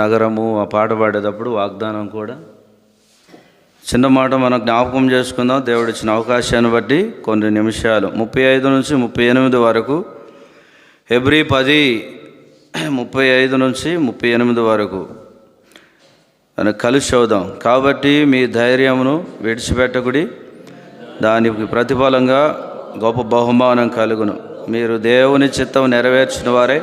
నగరము ఆ పాట పాడేటప్పుడు వాగ్దానం కూడా చిన్న మాట మనం జ్ఞాపకం చేసుకుందాం. దేవుడు ఇచ్చిన అవకాశాన్ని బట్టి కొన్ని నిమిషాలు 35 నుంచి 38 వరకు, హెబ్రీ 10:35 నుంచి 38 వరకు మనం కలిసి చదువుదాం. కాబట్టి మీ ధైర్యమును విడిచిపెట్టకుడి, దానికి ప్రతిఫలంగా గొప్ప బహుమానం కలుగును. మీరు దేవుని చిత్తం నెరవేర్చిన వారే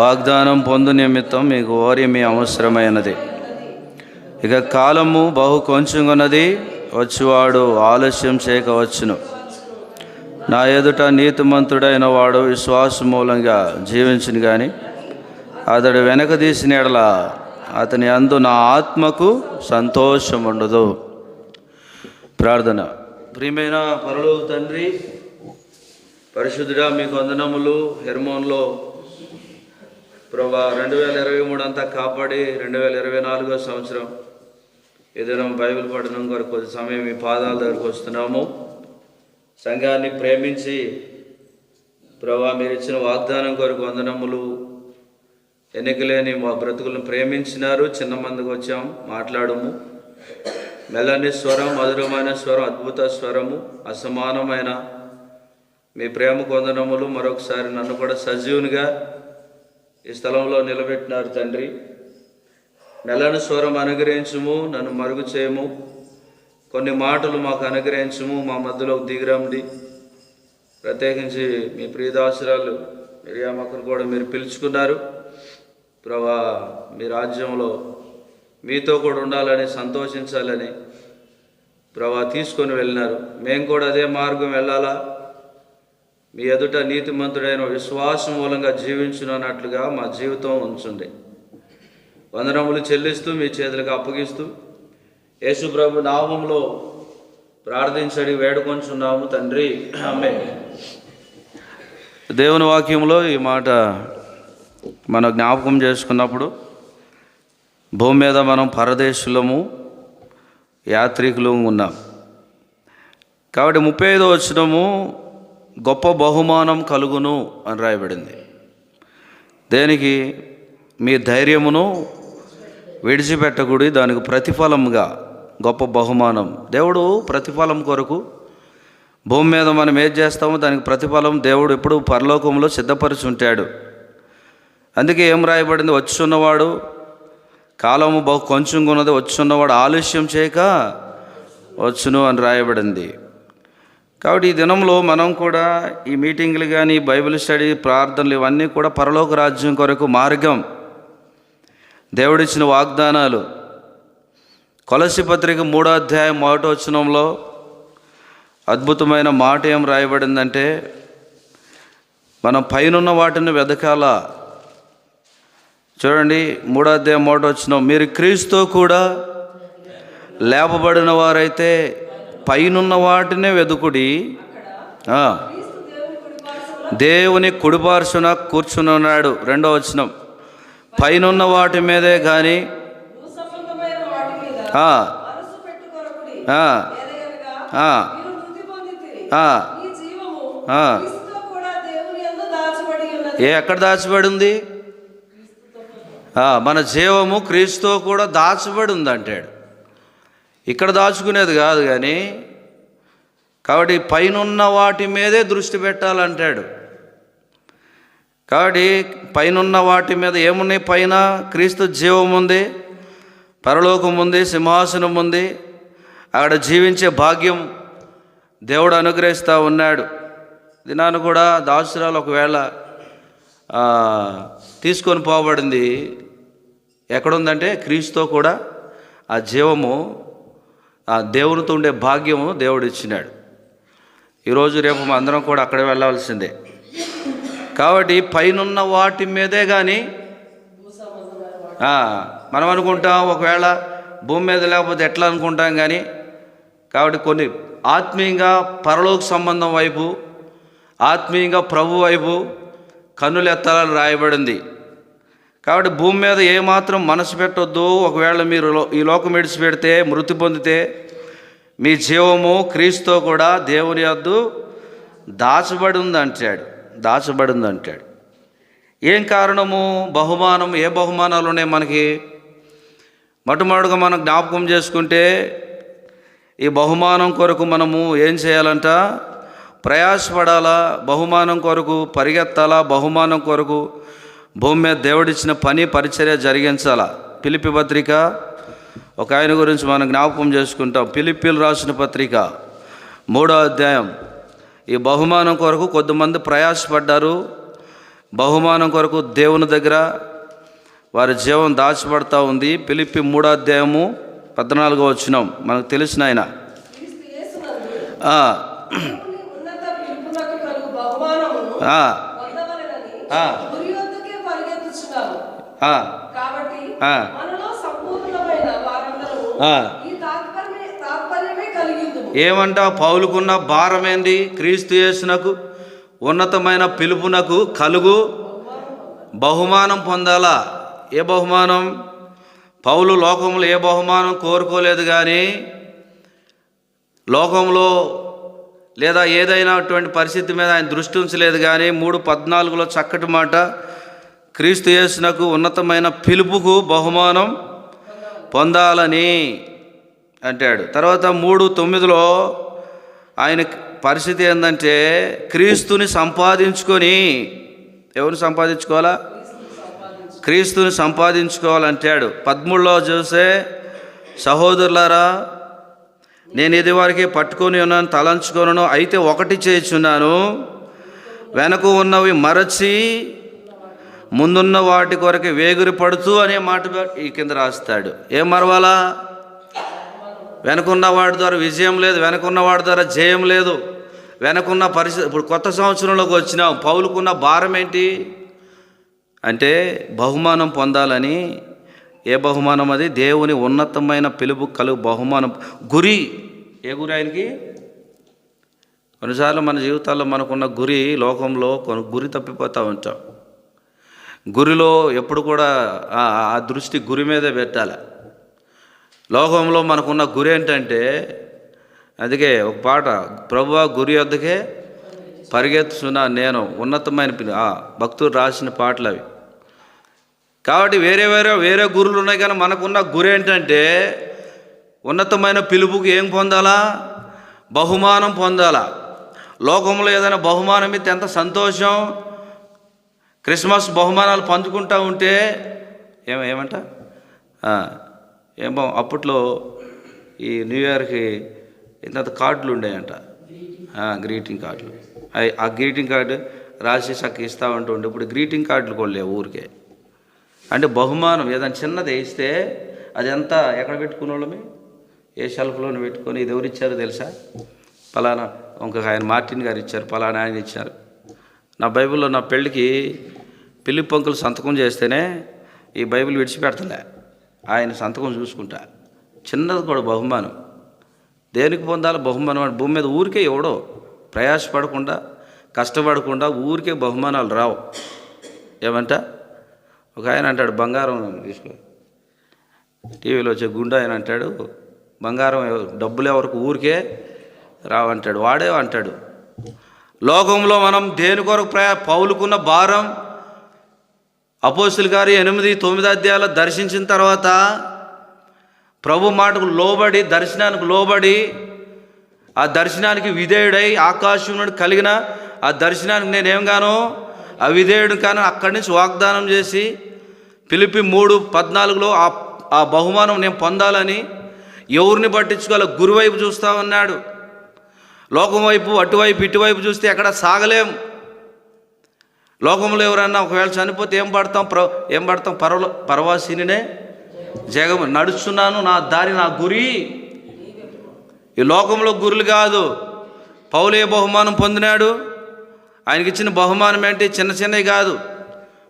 వాగ్దానం పొందు నిమిత్తం మీకు ఓర్యమి అవసరమైనది. ఇక కాలము బహు కొంచెంగున్నది, వచ్చువాడు ఆలస్యం చేయకవచ్చును. నా ఎదుట నీతిమంతుడైన వాడు విశ్వాస మూలంగా జీవించును గాని అతడు వెనక తీసిన ఎడల అతని అందు నా ఆత్మకు సంతోషం ఉండదు. ప్రార్థన. ప్రియమైన పరలోక తండ్రి, పరిశుద్ధుడా, మీకు వందనములు. హెర్మోన్లో ప్రభా 2023 అంతా కాపాడి 2024వ సంవత్సరం ఏదైనా బైబిల్ పఠనం కొరకు కొద్ది సమయం మీ పాదాల దగ్గరకు వస్తున్నాము. సంఘాన్ని ప్రేమించి ప్రభా మీరు ఇచ్చిన వాగ్దానం కొరకు వందనములు. ఎన్నికలేని మా బ్రతుకులను ప్రేమించినారు. చిన్న మందికి వచ్చాం, మాట్లాడము. మెల్లని స్వరం, మధురమైన స్వరం, అద్భుత స్వరము, అసమానమైన మీ ప్రేమకు వందనములు. మరొకసారి నన్ను కూడా సజీవునిగా ఈ స్థలంలో నిలబెట్టినారు తండ్రి. మెల్లని స్వరం అనుగ్రహించుము, నన్ను మరుగు చేయము. కొన్ని మాటలు మాకు అనుగ్రహించుము, మా మధ్యలో దిగిరండి. ప్రత్యేకించి మీ ప్రియదాసురాలు మిరియామక్కను కూడా మీరు పిలుచుకున్నారు ప్రభా. మీ రాజ్యంలో మీతో కూడా ఉండాలని, సంతోషించాలని ప్రభా తీసుకొని వెళ్ళినారు. మేము కూడా అదే మార్గం వెళ్ళాలా, మీ ఎదుట నీతిమంతుడైన విశ్వాసం మూలంగా జీవించునన్నట్లుగా మా జీవితం ఉంచండి. వందనములు చెల్లిస్తూ మీ చేతులకు అప్పగిస్తూ యేసు ప్రభు నామములో ప్రార్థించడి వేడుకొంచున్నాము తండ్రి, ఆమేన్. దేవుని వాక్యంలో ఈ మాట మనం జ్ఞాపకం చేసుకున్నప్పుడు, భూమి మీద మనం పరదేశులము, యాత్రికులము ఉన్నాం. కాబట్టి 35వ వచనము గొప్ప బహుమానం కలుగును అని రాయబడింది. దేనికి? మీ ధైర్యమును విడిచిపెట్టకూడి, దానికి ప్రతిఫలంగా గొప్ప బహుమానం. దేవుడు ప్రతిఫలం కొరకు భూమి మీద మనం ఏం చేస్తామో దానికి ప్రతిఫలం దేవుడు ఎప్పుడు పరలోకంలో సిద్ధపరిచి ఉంటాడు. అందుకే ఏం రాయబడింది? వచ్చున్నవాడు, కాలము బహు కొంచెంగా ఉన్నది, వచ్చున్నవాడు ఆలస్యం చేయక వచ్చును అని రాయబడింది. కాబట్టి ఈ దినంలో మనం కూడా ఈ మీటింగ్లు కానీ, బైబిల్ స్టడీ, ప్రార్థనలు ఇవన్నీ కూడా పరలోక రాజ్యం కొరకు మార్గం. దేవుడిచ్చిన వాగ్దానాలు. కొలస్సీ పత్రిక 3వ అధ్యాయం 1వ వచనంలో అద్భుతమైన మాట ఏం రాయబడిందంటే, మనం పైనున్న వాటిని వెదకాల. చూడండి, 3వ అధ్యాయం 1వ వచనం, మీరు క్రీస్తుతో కూడా లేపబడిన వారైతే పైనున్న వాటినే వెదుకుడి, దేవుని కుడిపార్శ్వన కూర్చున్నాడు. 2వ వచనం, పైనున్న వాటి మీదే కానీ ఎక్కడ దాచబడి ఉంది? మన జీవము క్రీస్తుతో కూడా దాచబడి ఉంది అంటాడు. ఇక్కడ దాచుకునేది కాదు కానీ, కాబట్టి పైనున్న వాటి మీదే దృష్టి పెట్టాలంటాడు. కాబట్టి పైనున్న వాటి మీద ఏమున్నాయి? పైన క్రీస్తు జీవం ఉంది, పరలోకం ఉంది, సింహాసనం ఉంది. అక్కడ జీవించే భాగ్యం దేవుడు అనుగ్రహిస్తూ ఉన్నాడు. దినాన్ని కూడా దాసురాలు ఒకవేళ తీసుకొని పోబడింది ఎక్కడుందంటే, క్రీస్తుతో కూడా ఆ జీవము, ఆ దేవునితో ఉండే భాగ్యము దేవుడు ఇచ్చినాడు. ఈరోజు రేపు అందరం కూడా అక్కడ వెళ్ళాల్సిందే. కాబట్టి పైనున్న వాటి మీదే కానీ మనం అనుకుంటాం, ఒకవేళ భూమి మీద లేకపోతే ఎట్లా అనుకుంటాం కానీ. కాబట్టి కొన్ని ఆత్మీయంగా పరలోక సంబంధం వైపు, ఆత్మీయంగా ప్రభు వైపు కన్నులు ఎత్తాలని రాయబడింది. కాబట్టి భూమి మీద ఏమాత్రం మనసు పెట్టొద్దు. ఒకవేళ మీరు ఈ లోకం విడిచిపెడితే, మృతి పొందితే, మీ జీవము క్రీస్తుతో కూడా దేవుని యొద్ద దాచబడి ఉంది అంటాడు. ఏం కారణము? బహుమానం. ఏ బహుమానాలు ఉన్నాయి మనకి? మొట్టమొదటిగా మనం జ్ఞాపకం చేసుకుంటే ఈ బహుమానం కొరకు మనము ఏం చేయాలంట? ప్రయాసపడాలా, బహుమానం కొరకు పరిగెత్తాలా, బహుమానం కొరకు భూమి మీద దేవుడిచ్చిన పని పరిచర్య జరిగించాలా. ఫిలిప్పీ పత్రిక ఒక ఆయన గురించి మనం జ్ఞాపకం చేసుకుంటాం. ఫిలిప్పీలు రాసిన పత్రిక 3వ అధ్యాయం. ఈ బహుమానం కొరకు కొద్దిమంది ప్రయాసపడ్డారు. బహుమానం కొరకు దేవుని దగ్గర వారి జీవం దాచిపడతా ఉంది. ఫిలిప్పీ 3వ అధ్యాయము 14వ వచనం మనకు తెలిసిన ఆయన. ఏమంట? పౌలుకున్న భారం ఏంది? క్రీస్తు యేసునకు ఉన్నతమైన పిలుపునకు కలుగు బహుమానం పొందాలా. ఏ బహుమానం? పౌలు లోకంలో ఏ బహుమానం కోరుకోలేదు, కానీ లోకంలో లేదా ఏదైనా అటువంటి పరిస్థితి మీద ఆయన దృష్టి ఉంచలేదు. కానీ 3:14 చక్కటి మాట, క్రీస్తు యేసునకు ఉన్నతమైన పిలుపుకు బహుమానం పొందాలని అంటాడు. తర్వాత 3:9 ఆయన పరిస్థితి ఏంటంటే క్రీస్తుని సంపాదించుకొని, ఎవరిని సంపాదించుకోవాలా? క్రీస్తుని సంపాదించుకోవాలంటాడు. 13 చూస్తే, సహోదరులారా, నేను ఇది వరకే పట్టుకొని ఉన్నాను, తలంచుకొనను, అయితే ఒకటి చేయుచున్నాను, వెనక ఉన్నవి మరచి ముందున్న వాటి కొరకు వేగురి పడుతూ అనే మాట ఈ కింద రాస్తాడు. ఏం మరవాలా? వెనకున్న వాడి ద్వారా విజయం లేదు, వెనకున్న వాడి ద్వారా జయం లేదు, వెనకున్న పరిస్థితి. ఇప్పుడు కొత్త సంవత్సరంలోకి వచ్చినాం. పౌలుకున్న భారం ఏంటి అంటే బహుమానం పొందాలని. ఏ బహుమానం అది? దేవుని ఉన్నతమైన పిలుపు కలుగు బహుమానం. గురి. ఏ గురి ఆయనకి? కొన్నిసార్లు మన జీవితాల్లో మనకున్న గురి, లోకంలో గురి తప్పిపోతూ ఉంటాం. గురిలో ఎప్పుడు కూడా ఆ దృష్టి గురి మీదే పెట్టాలి. లోకంలో మనకున్న గురి ఏంటంటే, అందుకే ఒక పాట, ప్రభువా గురి వద్దకే పరిగెత్తుతున్నా నేను, ఉన్నతమైన భక్తులు రాసిన పాటలు అవి. కాబట్టి వేరే గురులు ఉన్నాయి, కానీ మనకున్న గురి ఏంటంటే ఉన్నతమైన పిలుపుకి ఏం పొందాలా? బహుమానం పొందాలా. లోకంలో ఏదైనా బహుమానం ఇస్తే ఎంత సంతోషం. క్రిస్మస్ బహుమానాలు పంచుకుంటూ ఉంటే ఏమంట ఏమో అప్పట్లో ఈ న్యూ ఇయర్కి ఇంత కార్డులు ఉండేయంట, గ్రీటింగ్ కార్డులు. ఆ గ్రీటింగ్ కార్డు రాసి చక్క ఇస్తూ ఉంటుండే. ఇప్పుడు గ్రీటింగ్ కార్డులు కూడా లేవు ఊరికే. అంటే బహుమానం ఏదైనా చిన్నది ఇస్తే అది ఎంత ఎక్కడ పెట్టుకునే వాళ్ళమే? ఏ షెల్ఫ్లోనే పెట్టుకొని, ఇది ఎవరు ఇచ్చారో తెలుసా? పలానా ఇంకొక ఆయన మార్టిన్ గారు ఇచ్చారు, పలానా ఆయన ఇచ్చారు. నా బైబిల్లో నా పెళ్ళికి పిల్లి పంకులు సంతకం చేస్తేనే ఈ బైబిల్ విడిచిపెడతలే, ఆయన సంతకం చూసుకుంటా. చిన్నది కూడా బహుమానం. దేనికి పొందాలి బహుమానం? అంటే భూమి మీద ఊరికే ఎవడో ప్రయాసపడకుండా, కష్టపడకుండా ఊరికే బహుమానాలు రావు. ఏమంట? ఒక ఆయన అంటాడు, బంగారం తీసుకో. టీవీలో వచ్చే గుండా ఆయన అంటాడు, బంగారం డబ్బులు ఎవరికి ఊరికే రావంటాడు. వాడే అంటాడు. లోకంలో మనం దేని కొరకు పౌలుకున్న భారం, అపోస్తుల కార్యం 8-9 అధ్యాయాలు దర్శించిన తర్వాత ప్రభు మాటకు లోబడి, దర్శనానికి లోబడి, ఆ దర్శనానికి విధేయుడై, ఆకాశం నుండి కలిగిన ఆ దర్శనానికి నేనేంగానో అవిధేయుడు కానీ అక్కడి నుంచి వాగ్దానం చేసి ఫిలిప్పీ 3:14 ఆ బహుమానం నేను పొందాలని ఎవరిని పట్టించుకోవాలి? గురువైపు చూస్తూ ఉన్నాడు. లోకం వైపు, అటువైపు, ఇటువైపు చూస్తే ఎక్కడ సాగలేం. లోకంలో ఎవరన్నా ఒకవేళ చనిపోతే ఏం పడతాం? పరవాసినే జగము నడుస్తున్నాను, నా దారి, నా గురి. ఈ లోకంలో గురులు కాదు. పౌలు ఏ బహుమానం పొందినాడు? ఆయనకి ఇచ్చిన బహుమానం ఏంటి? చిన్నవి కాదు,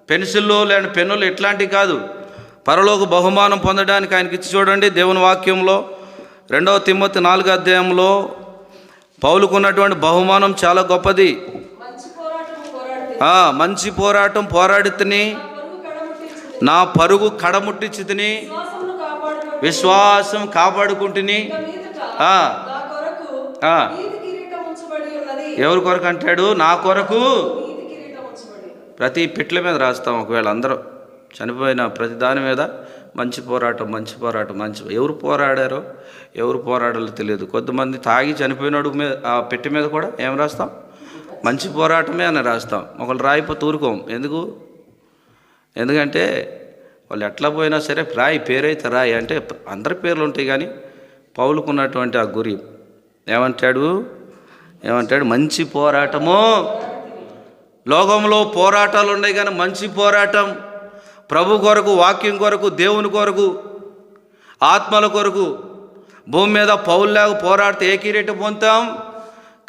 పెన్సిల్లో లేని పెన్నులు ఇట్లాంటివి కాదు. పరలోక బహుమానం పొందడానికి ఆయనకి ఇచ్చి చూడండి. దేవుని వాక్యంలో 2 తిమోతి 4వ అధ్యాయంలో పౌలుకున్నటువంటి బహుమానం చాలా గొప్పది. మంచి పోరాటం పోరాడితిని, నా పరుగు కడముట్టించితిని, విశ్వాసం కాపాడుకుంటుని. ఎవరి కొరకు అంటాడు? నా కొరకు. ప్రతి పిట్ల మీద రాస్తాం. ఒకవేళ అందరూ చనిపోయిన ప్రతి దాని మీద మంచి పోరాటం, మంచి పోరాటం, ఎవరు పోరాడారో ఎవరు పోరాడాలో తెలియదు. కొంతమంది తాగి చనిపోయినాడు మీద ఆ పెట్టి మీద కూడా ఏం రాస్తాం? మంచి పోరాటమే అని రాస్తాం. ఒకళ్ళు రాయిపోతే ఊరుకోం. ఎందుకంటే వాళ్ళు ఎట్లా పోయినా సరే రాయి, పేరైతే రాయి అంటే అందరి పేర్లు ఉంటాయి. కానీ పౌలుకున్నటువంటి ఆ గురి ఏమంటాడు? మంచి పోరాటము. లోకంలో పోరాటాలు ఉన్నాయి, కానీ మంచి పోరాటం ప్రభు కొరకు, వాక్యం కొరకు, దేవుని కొరకు, ఆత్మల కొరకు. భూమి మీద పౌలులాగా పోరాడితే ఏ కిరీటం పొందుతాం?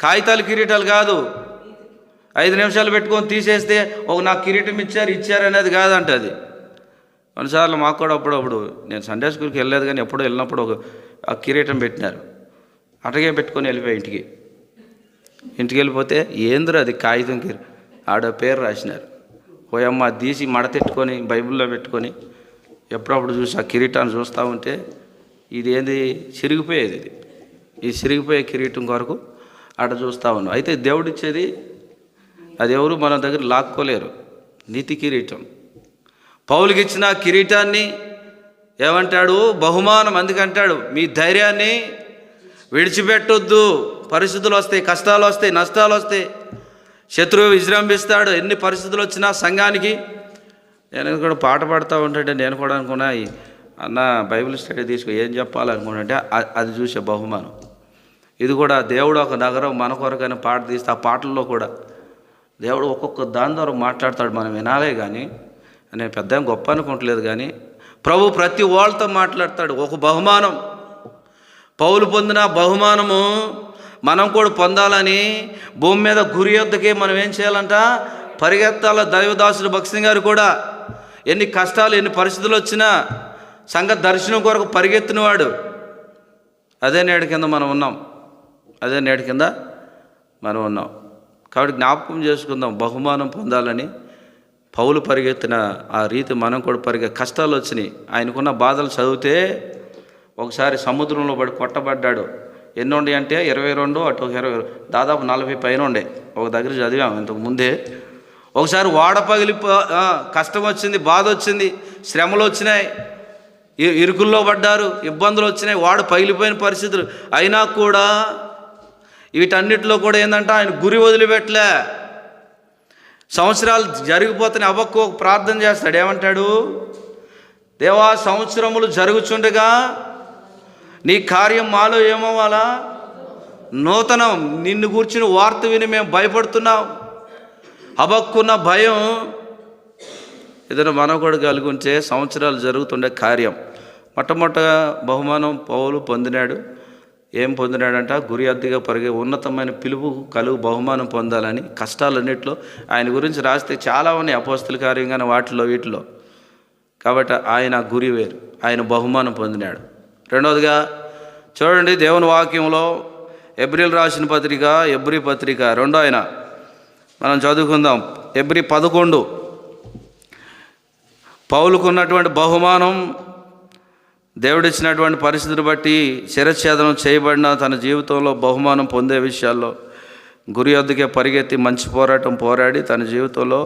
కాగితాలు కిరీటాలు కాదు. 5 నిమిషాలు పెట్టుకొని తీసేస్తే నాకు కిరీటం ఇచ్చారు అనేది కాదంట. అది కొన్నిసార్లు మాకు కూడా అప్పుడప్పుడు, నేను సండే స్కూల్కి వెళ్ళలేదు కానీ ఎప్పుడో వెళ్ళినప్పుడు ఆ కిరీటం పెట్టినారు. అటగే పెట్టుకొని వెళ్ళిపోయి ఇంటికి వెళ్ళిపోతే ఏందిరా అది కాగితం ఆడ పేరు రాసినారు. పోయమ్మ తీసి మడతెట్టుకొని బైబిల్లో పెట్టుకొని ఎప్పుడప్పుడు చూసి ఆ కిరీటాన్ని చూస్తూ ఉంటే ఇది ఏంది చిరిగిపోయేది. ఈ చిరిగిపోయే కిరీటం కొరకు ఆడ చూస్తూ ఉన్నాం. అయితే దేవుడిచ్చేది అది ఎవరు మన దగ్గర లాక్కోలేరు. నీతి కిరీటం. పౌలుకి ఇచ్చిన కిరీటాన్ని ఏమంటాడు? బహుమానం. అందుకంటాడు మీ ధైర్యాన్ని విడిచిపెట్టొద్దు. పరిస్థితులు వస్తాయి, కష్టాలు వస్తాయి, నష్టాలు వస్తాయి, శత్రువు విజృంభిస్తాడు. ఎన్ని పరిస్థితులు వచ్చినా సంఘానికి. నేను కూడా పాట పాడుతూ ఉంటాంటే నేను కూడా అనుకున్నా, అన్న బైబిల్ స్టడీ ఏం చెప్పాలనుకున్నాంటే అది చూసే బహుమానం. ఇది కూడా దేవుడు ఒక నగరం మన కొరకైనా పాట తీస్తే ఆ పాటల్లో కూడా దేవుడు ఒక్కొక్క దాని ద్వారా మాట్లాడతాడు. మనం వినాలే. కానీ నేను పెద్ద గొప్ప అనుకుంటలేదు, కానీ ప్రభు ప్రతి వాళ్ళతో మాట్లాడతాడు. ఒక బహుమానం పౌలు పొందిన బహుమానము మనం కూడా పొందాలని భూమి మీద గురి యొద్దకే మనం ఏం చేయాలంట? పరిగెత్తాల. దైవదాసుడు భక్సింగ్ గారు కూడా ఎన్ని కష్టాలు, ఎన్ని పరిస్థితులు వచ్చినా సంఘ దర్శనం కొరకు పరిగెత్తినవాడు. అదే నేటి కింద మనం ఉన్నాం. కాబట్టి జ్ఞాపకం చేసుకుందాం, బహుమానం పొందాలని పౌలు పరిగెత్తిన ఆ రీతి మనం కూడా కష్టాలు వచ్చినాయి. ఆయనకున్న బాధలు చదివితే ఒకసారి సముద్రంలో పడి కొట్టబడ్డాడు. ఎన్ని ఉండే అంటే 22, అటు 20, దాదాపు 40 పైన ఉండే. ఒక దగ్గర చదివాము ఇంతకు ముందే. ఒకసారి వాడ కష్టం వచ్చింది, బాధ వచ్చింది, శ్రమలు వచ్చినాయి, ఇరుకుల్లో పడ్డారు, ఇబ్బందులు వచ్చినాయి, వాడు పగిలిపోయిన పరిస్థితులు. అయినా కూడా వీటన్నిటిలో కూడా ఏంటంటే ఆయన గురి వదిలిపెట్టలే. సంవత్సరాలు జరిగిపోతే హబక్కూ ప్రార్థన చేస్తాడు. ఏమంటాడు? దేవా, సంవత్సరములు జరుగుచుండగా నీ కార్యం మాలో ఏమవ్వాలా? నూతనం. నిన్ను గూర్చిన వార్త విని మేము భయపడుతున్నాం. హబక్కున్న భయం ఏదైనా మనం కూడా కలిగి ఉంటే సంవత్సరాలు జరుగుతుండే కార్యం. మొట్టమొదటిగా బహుమానం పౌలు పొందినాడు. ఏం పొందినాడంట? గురి అద్దెగా ఉన్నతమైన పిలుపు కలుగు బహుమానం పొందాలని. కష్టాలన్నింటిలో ఆయన గురించి రాస్తే చాలా ఉన్నాయి, అపోస్తల కార్యం కానీ వాటిలో వీటిలో. కాబట్టి ఆయన గురి వేరు, ఆయన బహుమానం పొందినాడు. రెండవదిగా చూడండి, దేవుని వాక్యంలో ఎబ్రీలు రాసిన పత్రిక, ఎబ్రీ పత్రిక 2 ఆయన మనం చదువుకుందాం. ఎబ్రీ 11. పౌలుకు ఉన్నటువంటి బహుమానం, దేవుడిచ్చినటువంటి పరిస్థితిని బట్టి శిరచ్ఛేదనం చేయబడిన తన జీవితంలో బహుమానం పొందే విషయాల్లో గురి వద్దకే పరిగెత్తి మంచి పోరాటం పోరాడి తన జీవితంలో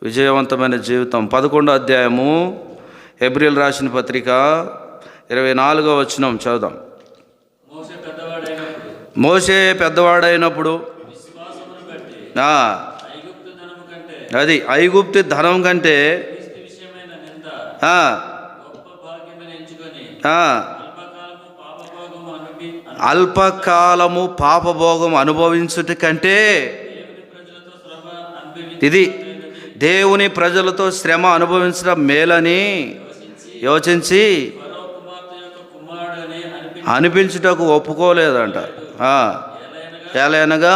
విజయవంతమైన జీవితం. 11వ అధ్యాయము ఎబ్రీలు రాసిన పత్రిక 24వ వచనం చదువుదాం. మోషే పెద్దవాడైనప్పుడు అది ఐగుప్తు ధనం కంటే అల్పకాలము పాపభోగం అనుభవించుట కంటే ఇది దేవుని ప్రజలతో శ్రమ అనుభవించడం మేలని యోచించి అనిపించుటకు ఒప్పుకోలేదంట. ఏలైనగా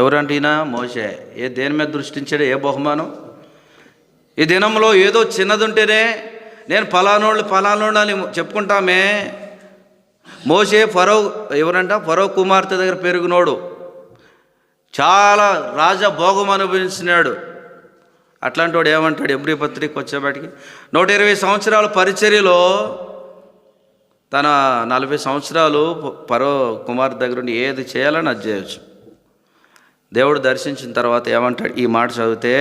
ఎవరంటే ఈయన మోషే. దేని మీద దృష్టించాడు? ఏ బహుమానం? ఈ దినంలో ఏదో చిన్నది ఉంటేనే నేను ఫలానోళ్ళు అని చెప్పుకుంటామే. మోషే ఫరో కుమార్తె దగ్గర పెరిగినోడు, చాలా రాజభోగం అనుభవించినాడు. అట్లాంటి వాడు ఏమంటాడు? ఎబ్రీ పత్రిక వచ్చేపాటికి 120 సంవత్సరాల పరిచర్యలో తన 40 సంవత్సరాలు ఫరో కుమార్తె దగ్గర ఉండి ఏది చేయాలని అది చేయొచ్చు. దేవుడు దర్శించిన తర్వాత ఏమంటాడు? ఈ మాట చదివితే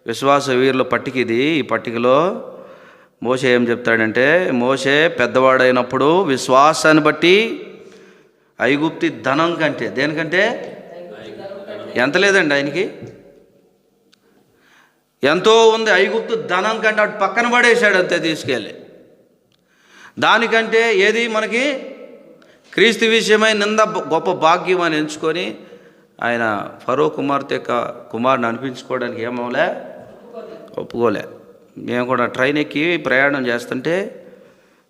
విశ్వాస వీరుల పట్టిక ఇది. ఈ పట్టికలో మోషే ఏం చెప్తాడంటే, మోషే పెద్దవాడైనప్పుడు విశ్వాసాన్ని బట్టి ఐగుప్తి ధనం కంటే, దేనికంటే ఎంత లేదండి ఆయనకి, ఎంతో ఉంది. ఐగుప్తు ధనం కంటే అటు పక్కన పడేశాడు అంతే తీసుకెళ్ళి. దానికంటే ఏది మనకి క్రీస్తు విషయమై నింద గొప్ప భాగ్యం అని ఎంచుకొని ఆయన ఫరో కుమార్తె యొక్క కుమారుని అనిపించుకోవడానికి ఏమవలే, ఒప్పుకోలే. మేము కూడా ట్రైన్ ఎక్కి ప్రయాణం చేస్తుంటే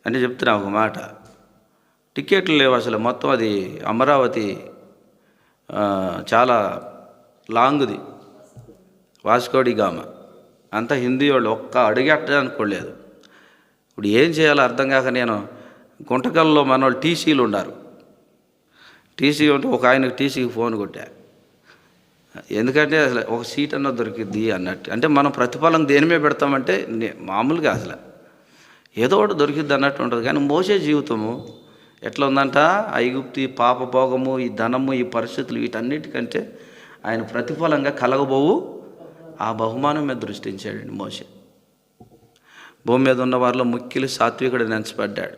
అంటే చెప్తున్నా ఒక మాట, టికెట్లు లేవు అసలు. మొత్తం అది అమరావతి చాలా లాంగ్ది, వాస్కోడిగామ అంతా హిందీ వాళ్ళు, ఒక్క అడుగెట్టడానికి కూడా లేదు. ఇప్పుడు ఏం చేయాలో అర్థం కాక నేను గుంటకల్లో మన వాళ్ళు టీసీలు ఉన్నారు. టీసీ ఉంటే ఒక ఆయనకు టీసీకి ఫోన్ కొట్టా, ఎందుకంటే అసలు ఒక సీట్ అన్న దొరికిద్ది అన్నట్టు. అంటే మనం ప్రతిఫలం దేని మీద పెడతామంటే మామూలుగా అసలు ఏదో ఒకటి దొరికిద్ది అన్నట్టు ఉంటుంది. కానీ మోసే జీవితము ఎట్లా ఉందంట, ఐగుప్తి పాపభోగము, ఈ ధనము, ఈ పరిస్థితులు, వీటన్నిటికంటే ఆయన ప్రతిఫలంగా కలగబోవు ఆ బహుమానం మీద దృష్టించాడండి మోసే. భూమి మీద ఉన్న వారిలో ముఖ్యులు సాత్వికుడు నెంచబడ్డాడు.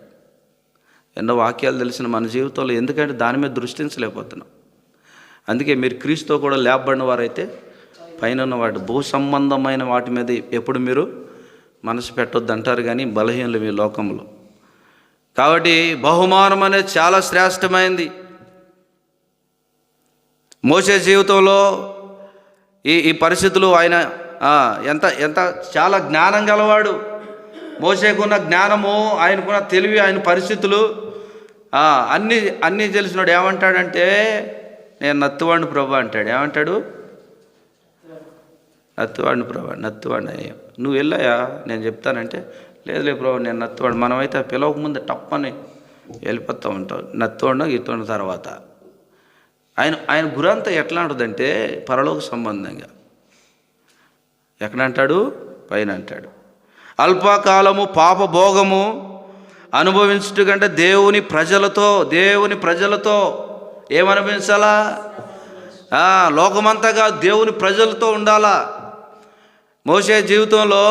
ఎన్నో వాక్యాలు తెలిసిన మన జీవితంలో ఎందుకంటే దాని మీద దృష్టించలేకపోతున్నాం. అందుకే మీరు క్రీస్తుతో కూడా లేపబడిన వారైతే పైన ఉన్న వాటి భూ సంబంధమైన వాటి మీద ఎప్పుడు మీరు మనసు పెట్టొద్దు అంటారు, కానీ బలహీనలు మీ లోకంలో. కాబట్టి బహుమానం అనేది చాలా శ్రేష్టమైంది. మోసే జీవితంలో ఈ పరిస్థితులు ఆయన ఎంత ఎంత చాలా జ్ఞానం గలవాడు. మోసేకున్న జ్ఞానము, ఆయనకున్న తెలివి, ఆయన పరిస్థితులు అన్నీ తెలిసినాడు. ఏమంటాడంటే, నేను నత్తువాడిని ప్రభు అంటాడు. ఏమంటాడు? నత్తువాడిని ప్రభు, నత్తువాడిని. నువ్వు వెళ్ళాయా నేను చెప్తానంటే, లేదు ప్రభు నేను నత్తువాడు. మనమైతే పిలవక ముందు టప్పని వెళ్ళిపోతూ ఉంటాం, నత్తువాడిన గీతున్న తర్వాత. ఆయన గురంతా ఎట్లా ఉంటుందంటే పరలోక సంబంధంగా. ఎక్కడంటాడు? పైన అంటాడు. అల్పకాలము పాపభోగము అనుభవించుట కంటే దేవుని ప్రజలతో ఏమనిపించాలా? లోకమంతగా దేవుని ప్రజలతో ఉండాలా. మోసే జీవితంలో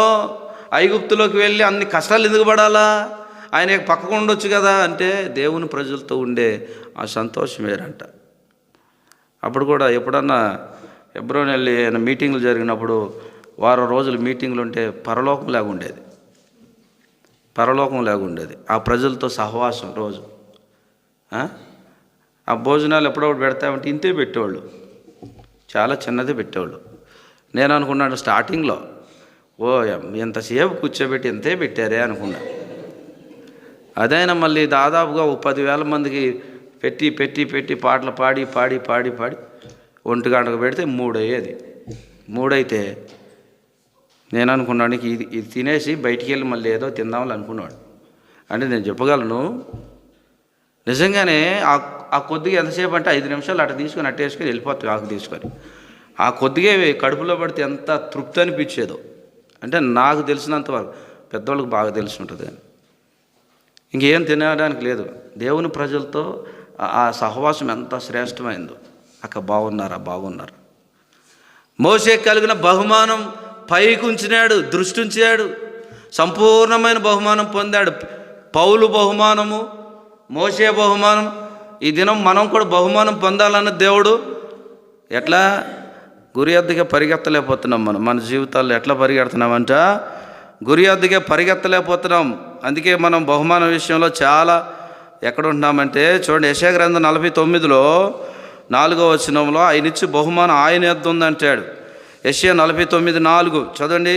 ఐగుప్తులోకి వెళ్ళి అన్ని కష్టాలు ఎందుకు పడాలా? ఆయన పక్కకు ఉండొచ్చు కదా అంటే దేవుని ప్రజలతో ఉండే ఆ సంతోషం వేరంట. అప్పుడు కూడా ఎప్పుడన్నా హెబ్రోన్ వెళ్ళి మీటింగ్లు జరిగినప్పుడు వారం రోజులు మీటింగ్లు ఉంటే పరలోకం లేకుండేది. ఆ ప్రజలతో సహవాసం రోజు. ఆ భోజనాలు ఎప్పుడప్పుడు పెడతామంటే ఇంతే పెట్టేవాళ్ళు, చాలా చిన్నదే పెట్టేవాళ్ళు. నేను అనుకున్నాను స్టార్టింగ్లో, ఎంతసేపు కూర్చోబెట్టి ఎంతే పెట్టారే అనుకున్నా. అదైనా మళ్ళీ దాదాపుగా 10,000 మందికి పెట్టి పాటలు పాడి 1 గంటకు పెడితే 3 అయ్యేది. 3 అయితే నేను అనుకున్నాను ఇది తినేసి బయటికి వెళ్ళి మళ్ళీ ఏదో తిందామని అనుకున్నాడు. అంటే నేను చెప్పగలను, నిజంగానే ఆ కొద్దిగా ఎంతసేపు అంటే 5 నిమిషాలు అట్లా తీసుకొని అట్టేసుకొని వెళ్ళిపోతాయి. ఆకు తీసుకొని ఆ కొద్దిగా కడుపులో పడితే ఎంత తృప్తి అనిపించేదో. అంటే నాకు తెలిసినంత వరకు, పెద్దవాళ్ళకి బాగా తెలిసి ఉంటుంది, కానీ ఇంకేం తినడానికి లేదు. దేవుని ప్రజలతో ఆ సహవాసం ఎంత శ్రేష్టమైందో. బాగున్నారు. మోసే కలిగిన బహుమానం పైకి ఉంచినాడు, దృష్టి ఉంచాడు, సంపూర్ణమైన బహుమానం పొందాడు. పౌలు బహుమానము, మోసే బహుమానం. ఈ దినం మనం కూడా బహుమానం పొందాలన్న దేవుడు ఎట్లా గురి వద్దకే పరిగెత్తలేకపోతున్నాం. మన జీవితాల్లో ఎట్లా పరిగెడుతున్నామంట? గురి వద్దకే పరిగెత్తలేకపోతున్నాం. అందుకే మనం బహుమానం విషయంలో చాలా ఎక్కడ ఉంటున్నామంటే చూడండి, యెషయా గ్రంథం 49లో 4వ వచనంలో ఆయనిచ్చి బహుమానం ఆయన యొద్ద ఉందంటాడు. యెషయా 49:4 చదవండి.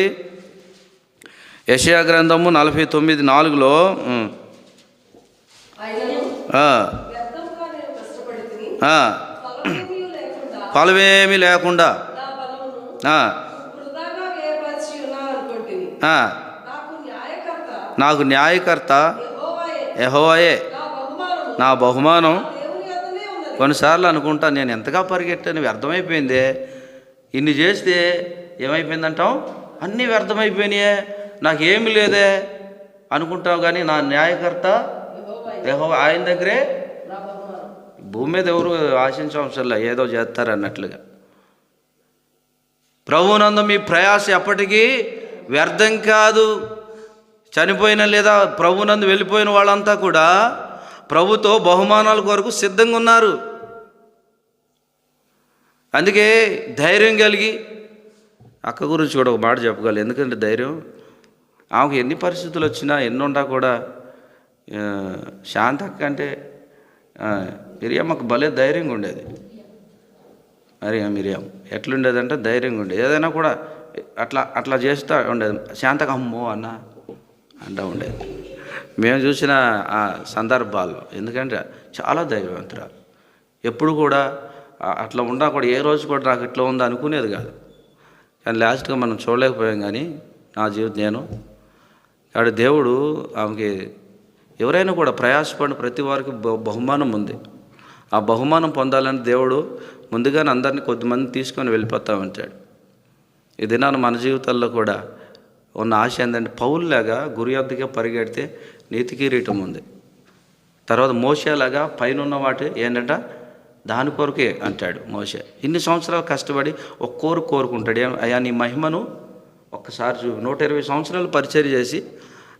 యెషయా గ్రంథము 49:4లో ఫలమేమీ లేకుండా నాకు న్యాయకర్త యెహోవాయే నా బహుమానం. కొన్నిసార్లు అనుకుంటా, నేను ఎంతగా పరిగెట్టాను, వ్యర్థమైపోయిందే. ఇన్ని చేస్తే ఏమైపోయిందంటాం? అన్నీ వ్యర్థమైపోయినాయే, నాకేమి లేదే అనుకుంటాం. కానీ నా న్యాయకర్త యెహోవా, ఆయన దగ్గరే. భూమి మీద ఎవరు ఆశించే అంశాల్లో ఏదో చేస్తారు అన్నట్లుగా. ప్రభువునందు మీ ప్రయాస ఎప్పటికీ వ్యర్థం కాదు. చనిపోయిన లేదా ప్రభువునందు వెళ్ళిపోయిన వాళ్ళంతా కూడా ప్రభుతో బహుమానాల కొరకు సిద్ధంగా ఉన్నారు. అందుకే ధైర్యం కలిగి, అక్క గురించి కూడా ఒక మాట చెప్పగలను. ఎందుకంటే ధైర్యం, ఆమెకు ఎన్ని పరిస్థితులు వచ్చినా ఎన్నుండా కూడా శాంత అక్క అంటే మిరియమ్మకు భలే ధైర్యంగా ఉండేది. మిరియం ఎట్లుండేదంటే ధైర్యంగా ఉండేది. ఏదైనా కూడా అట్లా చేస్తూ ఉండేది. శాంతకు అమ్మో అన్న అంటూ ఉండేది మేము చూసిన ఆ సందర్భాల్లో. ఎందుకంటే చాలా ధైర్యవంతురాలు. ఎప్పుడు కూడా అట్లా ఉన్నా కూడా ఏ రోజు కూడా నాకు ఇట్లా ఉందో అనుకునేది కాదు. కానీ లాస్ట్గా మనం చూడలేకపోయాం. కానీ నా జీవితం నేను కాబట్టి దేవుడు ఆమెకి ఎవరైనా కూడా ప్రయాసపడిన ప్రతి వారికి బహుమానం ఉంది. ఆ బహుమానం పొందాలని దేవుడు ముందుగానే అందరినీ కొద్దిమంది తీసుకొని వెళ్ళిపోతూ ఉంటాడు. ఈ దినాన్ని మన జీవితాల్లో కూడా ఉన్న ఆశ ఏంటంటే పౌలులాగా గురి యొద్దకే పరిగెడితే నీతి కిరీటం ఉంది. తర్వాత మోషేలాగా పైన ఉన్న వాటి ఏంటంటే దాని కొరకే అంటాడు మోషే. ఇన్ని సంవత్సరాలు కష్టపడి ఒక కోరుకుంటాడు. అయ్యా నీ మహిమను ఒక్కసారి 120 సంవత్సరాలు పరిచర్య చేసి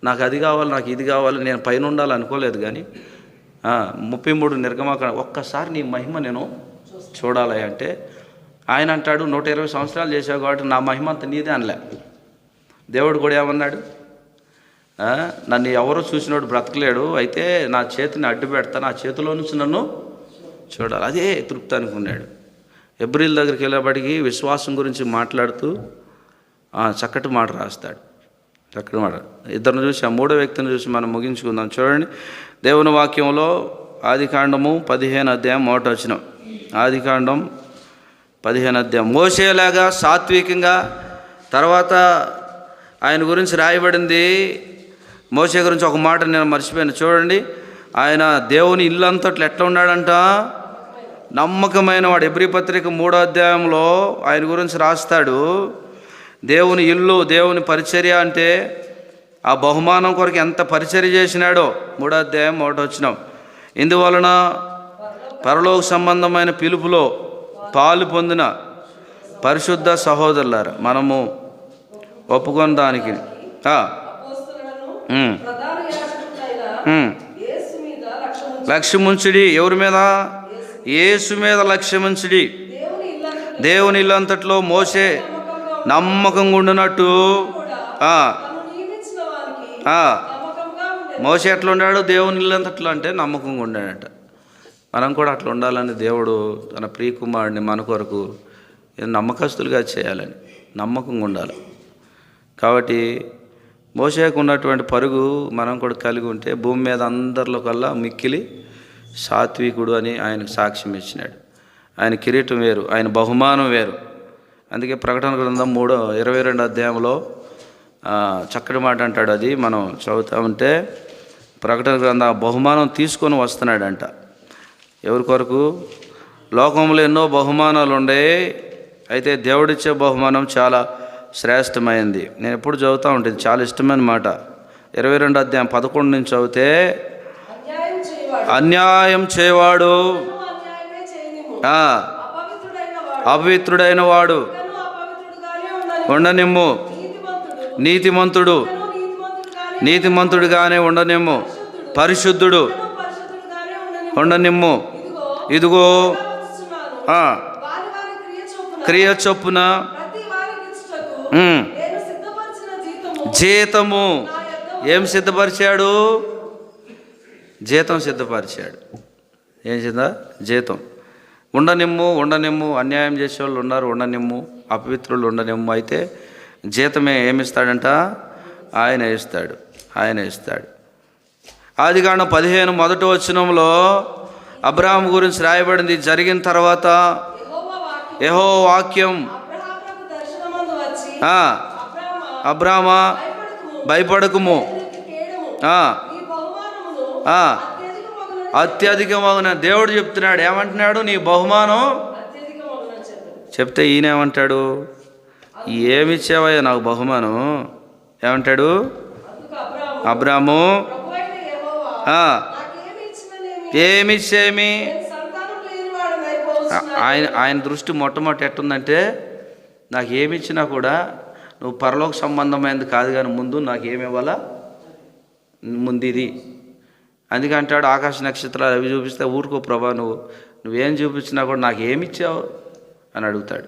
నాకు అది కావాలి, నాకు ఇది కావాలి, నేను పైన ఉండాలి అనుకోలేదు. కానీ 33 నిర్గమాకాండ ఒక్కసారి నీ మహిమ నేను చూడాలి అంటే ఆయన అంటాడు 120 సంవత్సరాలు చేశావు కాబట్టి నా మహిమ అంత నీదే అనలే. దేవుడు కూడా ఏమన్నాడు, నన్ను ఎవరో చూసినోడు బ్రతకలేడు, అయితే నా చేతిని అడ్డు పెడతా, నా చేతిలో నుంచి నన్ను చూడాలి, అదే తృప్తి అనుకున్నాడు. ఎబ్రిల్ దగ్గరికి వెళ్ళేప్పటికీ విశ్వాసం గురించి మాట్లాడుతూ చక్కటి మాట రాస్తాడు. చక్కటి మాట. ఇద్దరిని చూసి ఆ మూడో వ్యక్తిని చూసి మనం ముగించుకుందాం. చూడండి, దేవుని వాక్యంలో ఆదికాండము 15 అధ్యాయం 1 వచనం. ఆదికాండం 15 అధ్యాయం. మోషేలాగా సాత్వికంగా, తర్వాత ఆయన గురించి రాయబడింది. మోషే గురించి ఒక మాట నేను మర్చిపోయాను. చూడండి, ఆయన దేవుని ఇల్లంతట్లో ఎట్లా ఉన్నాడంట, నమ్మకమైన వాడు. ఎబ్రీ పత్రిక 3వ అధ్యాయంలో ఆయన గురించి రాస్తాడు. దేవుని ఇల్లు, దేవుని పరిచర్య అంటే ఆ బహుమానం కొరకు ఎంత పరిచర్య చేసినాడో 3వ అధ్యాయం 1 వచనం. ఇందువలన పరలోక సంబంధమైన పిలుపులో పాలు పొందిన పరిశుద్ధ సహోదరులారా మనము ఒప్పుకొని దానికి లక్ష్యముంచుడి. ఎవరి మీద? యేసు మీద లక్ష్యముంచుడి. దేవుని ఇల్లంతట్లో మోసే నమ్మకంగా ఉండినట్టు మోసే ఎట్లా ఉన్నాడు, దేవుని ఇల్లంతట్లో అంటే నమ్మకంగా ఉండాడట. మనం కూడా అట్లా ఉండాలని దేవుడు తన ప్రియకుమారుడిని మన కొరకు నమ్మకస్తులుగా చేయాలని నమ్మకంగా ఉండాలి. కాబట్టి మోషేకు ఉన్నటువంటి పరుగు మనం కూడా కలిగి ఉంటే భూమి మీద అందరిలో కల్లా మిక్కిలి సాత్వికుడు అని ఆయనకు సాక్ష్యం ఇచ్చినాడు. ఆయన కిరీటం వేరు, ఆయన బహుమానం వేరు. అందుకే ప్రకటన గ్రంథం 22వ అధ్యాయంలో చక్కటి మాట అంటాడు. అది మనం చదువుతూ ఉంటే ప్రకటన గ్రంథం బహుమానం తీసుకొని వస్తున్నాడంట. ఎవరి కొరకు? లోకంలో ఎన్నో బహుమానాలు ఉండే, అయితే దేవుడిచ్చే బహుమానం చాలా శ్రేష్టమైంది. నేను ఎప్పుడు చదువుతూ ఉంటుంది, చాలా ఇష్టమైన మాట. 22వ అధ్యాయం 11 నుంచి చదివితే, అన్యాయం చేయవాడు అపవిత్రుడైన వాడు ఉండనిమ్ము, నీతిమంతుడుగానే ఉండనిమ్ము, పరిశుద్ధుడు ఉండనిమ్ము. ఇదిగో క్రియ చొప్పున జీతము. ఏం సిద్ధపరిచాడు? జీతం సిద్ధపరిచాడు. ఏం జీతం. ఉండనిమ్ము. అన్యాయం చేసేవాళ్ళు ఉన్నారు, ఉండనిమ్ము. అపవిత్రులు ఉండనిమ్ము. అయితే జీతమే ఏమిస్తాడంట? ఆయన ఇస్తాడు. ఆదికాండం 15 మొదటి వచనంలో అబ్రహాము గురించి రాయబడింది. జరిగిన తర్వాత యెహోవా వాక్యం, అబ్రామా భయపడకుము, అత్యధికమగున. దేవుడు చెప్తున్నాడు. ఏమంటున్నాడు? నీ బహుమానం చెప్తే ఈయన ఏమంటాడు? ఏమిచ్చావయ్యా నాకు బహుమానం? ఏమంటాడు అబ్రాము? ఏమిచ్చేమి? ఆయన దృష్టి మొట్టమొదటి ఎట్టుందంటే నాకు ఏమి ఇచ్చినా కూడా నువ్వు పరలోక సంబంధమైనది కాదు, కానీ ముందు నాకు ఏమి ఇవ్వాలా, ముందు ఇది. అందుకే అంటాడు, ఆకాశ నక్షత్రాలు అవి చూపిస్తే ఊరుకో ప్రభా, నువ్వేం చూపించినా కూడా నాకు ఏమి ఇచ్చావు అని అడుగుతాడు.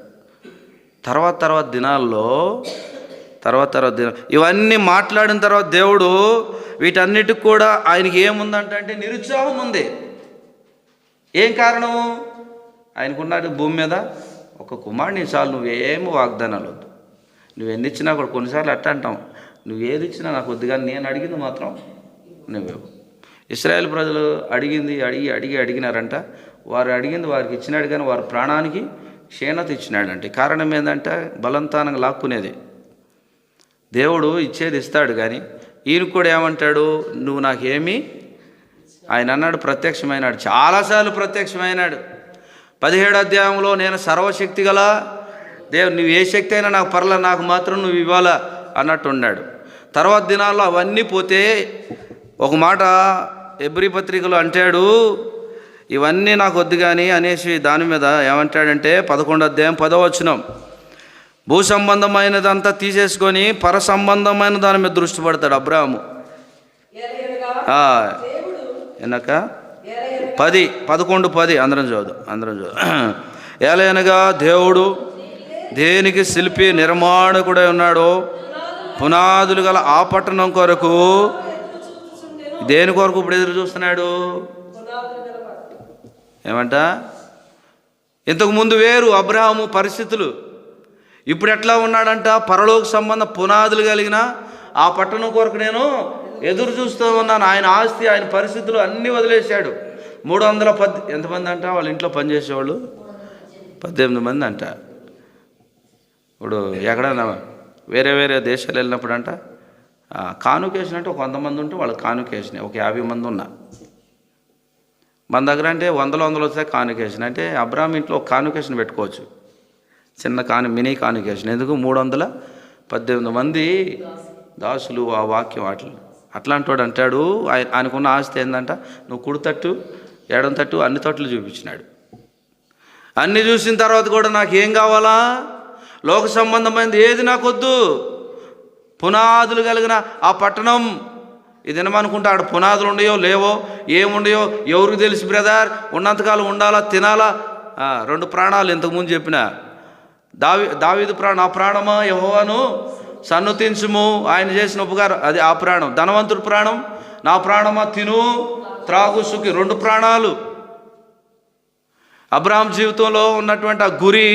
తర్వాత దినాల్లో ఇవన్నీ మాట్లాడిన తర్వాత దేవుడు వీటన్నిటికి కూడా ఆయనకి ఏముందంటే నిరుత్సాహం ఉంది. ఏం కారణము? ఆయనకున్నాడు భూమి మీద ఒక కుమారుని చాలు, నువ్వేమి వాగ్దానాలు వద్దు, నువ్వెన్ని ఇచ్చినా కూడా. కొన్నిసార్లు అట్ట అంటాం, నువ్వేది ఇచ్చినా నాకు వద్దు, కానీ నేను అడిగింది మాత్రం నువ్వేవు. ఇశ్రాయేల్ ప్రజలు అడిగినారంట. వారు అడిగింది వారికి ఇచ్చినాడు, కానీ వారి ప్రాణానికి క్షీణత ఇచ్చినాడంటే. కారణం ఏంటంటే బలవంతానంగా లాక్కునేది. దేవుడు ఇచ్చేది ఇస్తాడు, కానీ ఈయన కూడా ఏమంటాడు, నువ్వు నాకేమి. ఆయన అన్నాడు, ప్రత్యక్షమైనాడు, చాలాసార్లు ప్రత్యక్షమైనాడు. 17వ అధ్యాయంలో నేను సర్వశక్తి గల దేవుడు, నువ్వు ఏ శక్తి అయినా నాకు పర్లా, నాకు మాత్రం నువ్వు ఇవ్వాలా అన్నట్టు ఉన్నాడు. తర్వాత దినాల్లో అవన్నీ పోతే ఒక మాట ఎబ్రీ పత్రికలో అంటాడు, ఇవన్నీ నాకు వద్దు కానీ అనేసి దాని మీద ఏమంటాడంటే 11వ అధ్యాయం 10వ వచనం, భూ సంబంధమైనదంతా తీసేసుకొని పర సంబంధమైన దాని మీద దృష్టి పడతాడు అబ్రాహాము. ఎనక 11:10 అందరం చదువు. ఏలయనగా దేవుడు దేనికి శిల్పి నిర్మాణకుడై ఉన్నాడో, పునాదులు గల ఆ పట్టణం కొరకు దేని కొరకు ఇప్పుడు ఎదురు చూస్తున్నాడు? ఏమంట? ఇంతకుముందు వేరు అబ్రహాము పరిస్థితులు, ఇప్పుడు ఎట్లా ఉన్నాడంట? పరలోక సంబంధ పునాదులు కలిగిన ఆ పట్టణం కొరకు నేను ఎదురు చూస్తూ ఉన్నాను. ఆయన ఆస్తి, ఆయన పరిస్థితులు అన్నీ వదిలేశాడు. 310 ఎంతమంది అంట వాళ్ళ ఇంట్లో పనిచేసేవాళ్ళు? 18 మంది అంట. ఇప్పుడు ఎక్కడన్నా వేరే దేశాలు వెళ్ళినప్పుడు అంట కాన్వకేషన్ అంటే ఒక 100 మంది ఉంటే వాళ్ళకి కాన్వకేషన్, ఒక 50 మంది ఉన్నా. మన దగ్గర అంటే వందలు వస్తాయి కాన్వకేషన్. అంటే అబ్రాహాం ఇంట్లో ఒక కాన్వకేషన్ పెట్టుకోవచ్చు, చిన్న మినీ కాన్వకేషన్. ఎందుకు? 318 మంది దాసులు ఆ వాక్యం అట్లాంటి వాడు అంటాడు. ఆయనకున్న ఆస్తి ఏంటంట, నువ్వు కుడి తట్టు ఎడం తట్టు అన్ని తట్లు చూపించినాడు. అన్నీ చూసిన తర్వాత కూడా నాకేం కావాలా? లోక సంబంధమైనది ఏది నాకొద్దు, పునాదులు కలిగిన ఆ పట్టణం. ఇది ఏమనుకుంటా, ఆడ పునాదులు ఉండయో లేవో ఏముండయో ఎవరికి తెలుసు బ్రదర్. ఉన్నంతకాలం ఉండాలా, తినాలా. 2 ప్రాణాలు ఇంతకుముందు చెప్పిన దావీదు ప్రాణం, ఆ ప్రాణమా యెహోవాను సన్నుతించుము, ఆయన చేసిన ఉపకారం, అది ఆ ప్రాణం. ధనవంతుడి ప్రాణం, నా ప్రాణమా తిను త్రాగు సుఖి, 2 ప్రాణాలు. అబ్రహాం జీవితంలో ఉన్నటువంటి ఆ గురి,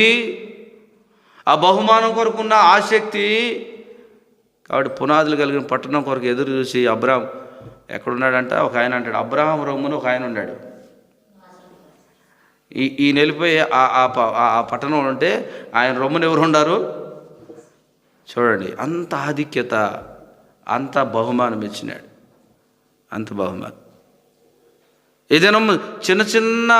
ఆ బహుమానం కొరకున్న ఆసక్తి. కాబట్టి పునాదులు కలిగిన పట్టణం కొరకు ఎదురు చూసి అబ్రహాం ఎక్కడున్నాడంట? ఒక ఆయన అంటాడు, అబ్రహాం రొమ్మును ఒక ఆయన ఉన్నాడు. ఈ వెళ్ళిపోయి ఆ పట్టణం ఉంటే ఆయన రొమ్మును ఎవరు ఉన్నారు చూడండి. అంత ఆధిక్యత, అంత బహుమానం ఇచ్చినాడు, అంత బహుమానం. ఏదైనా చిన్న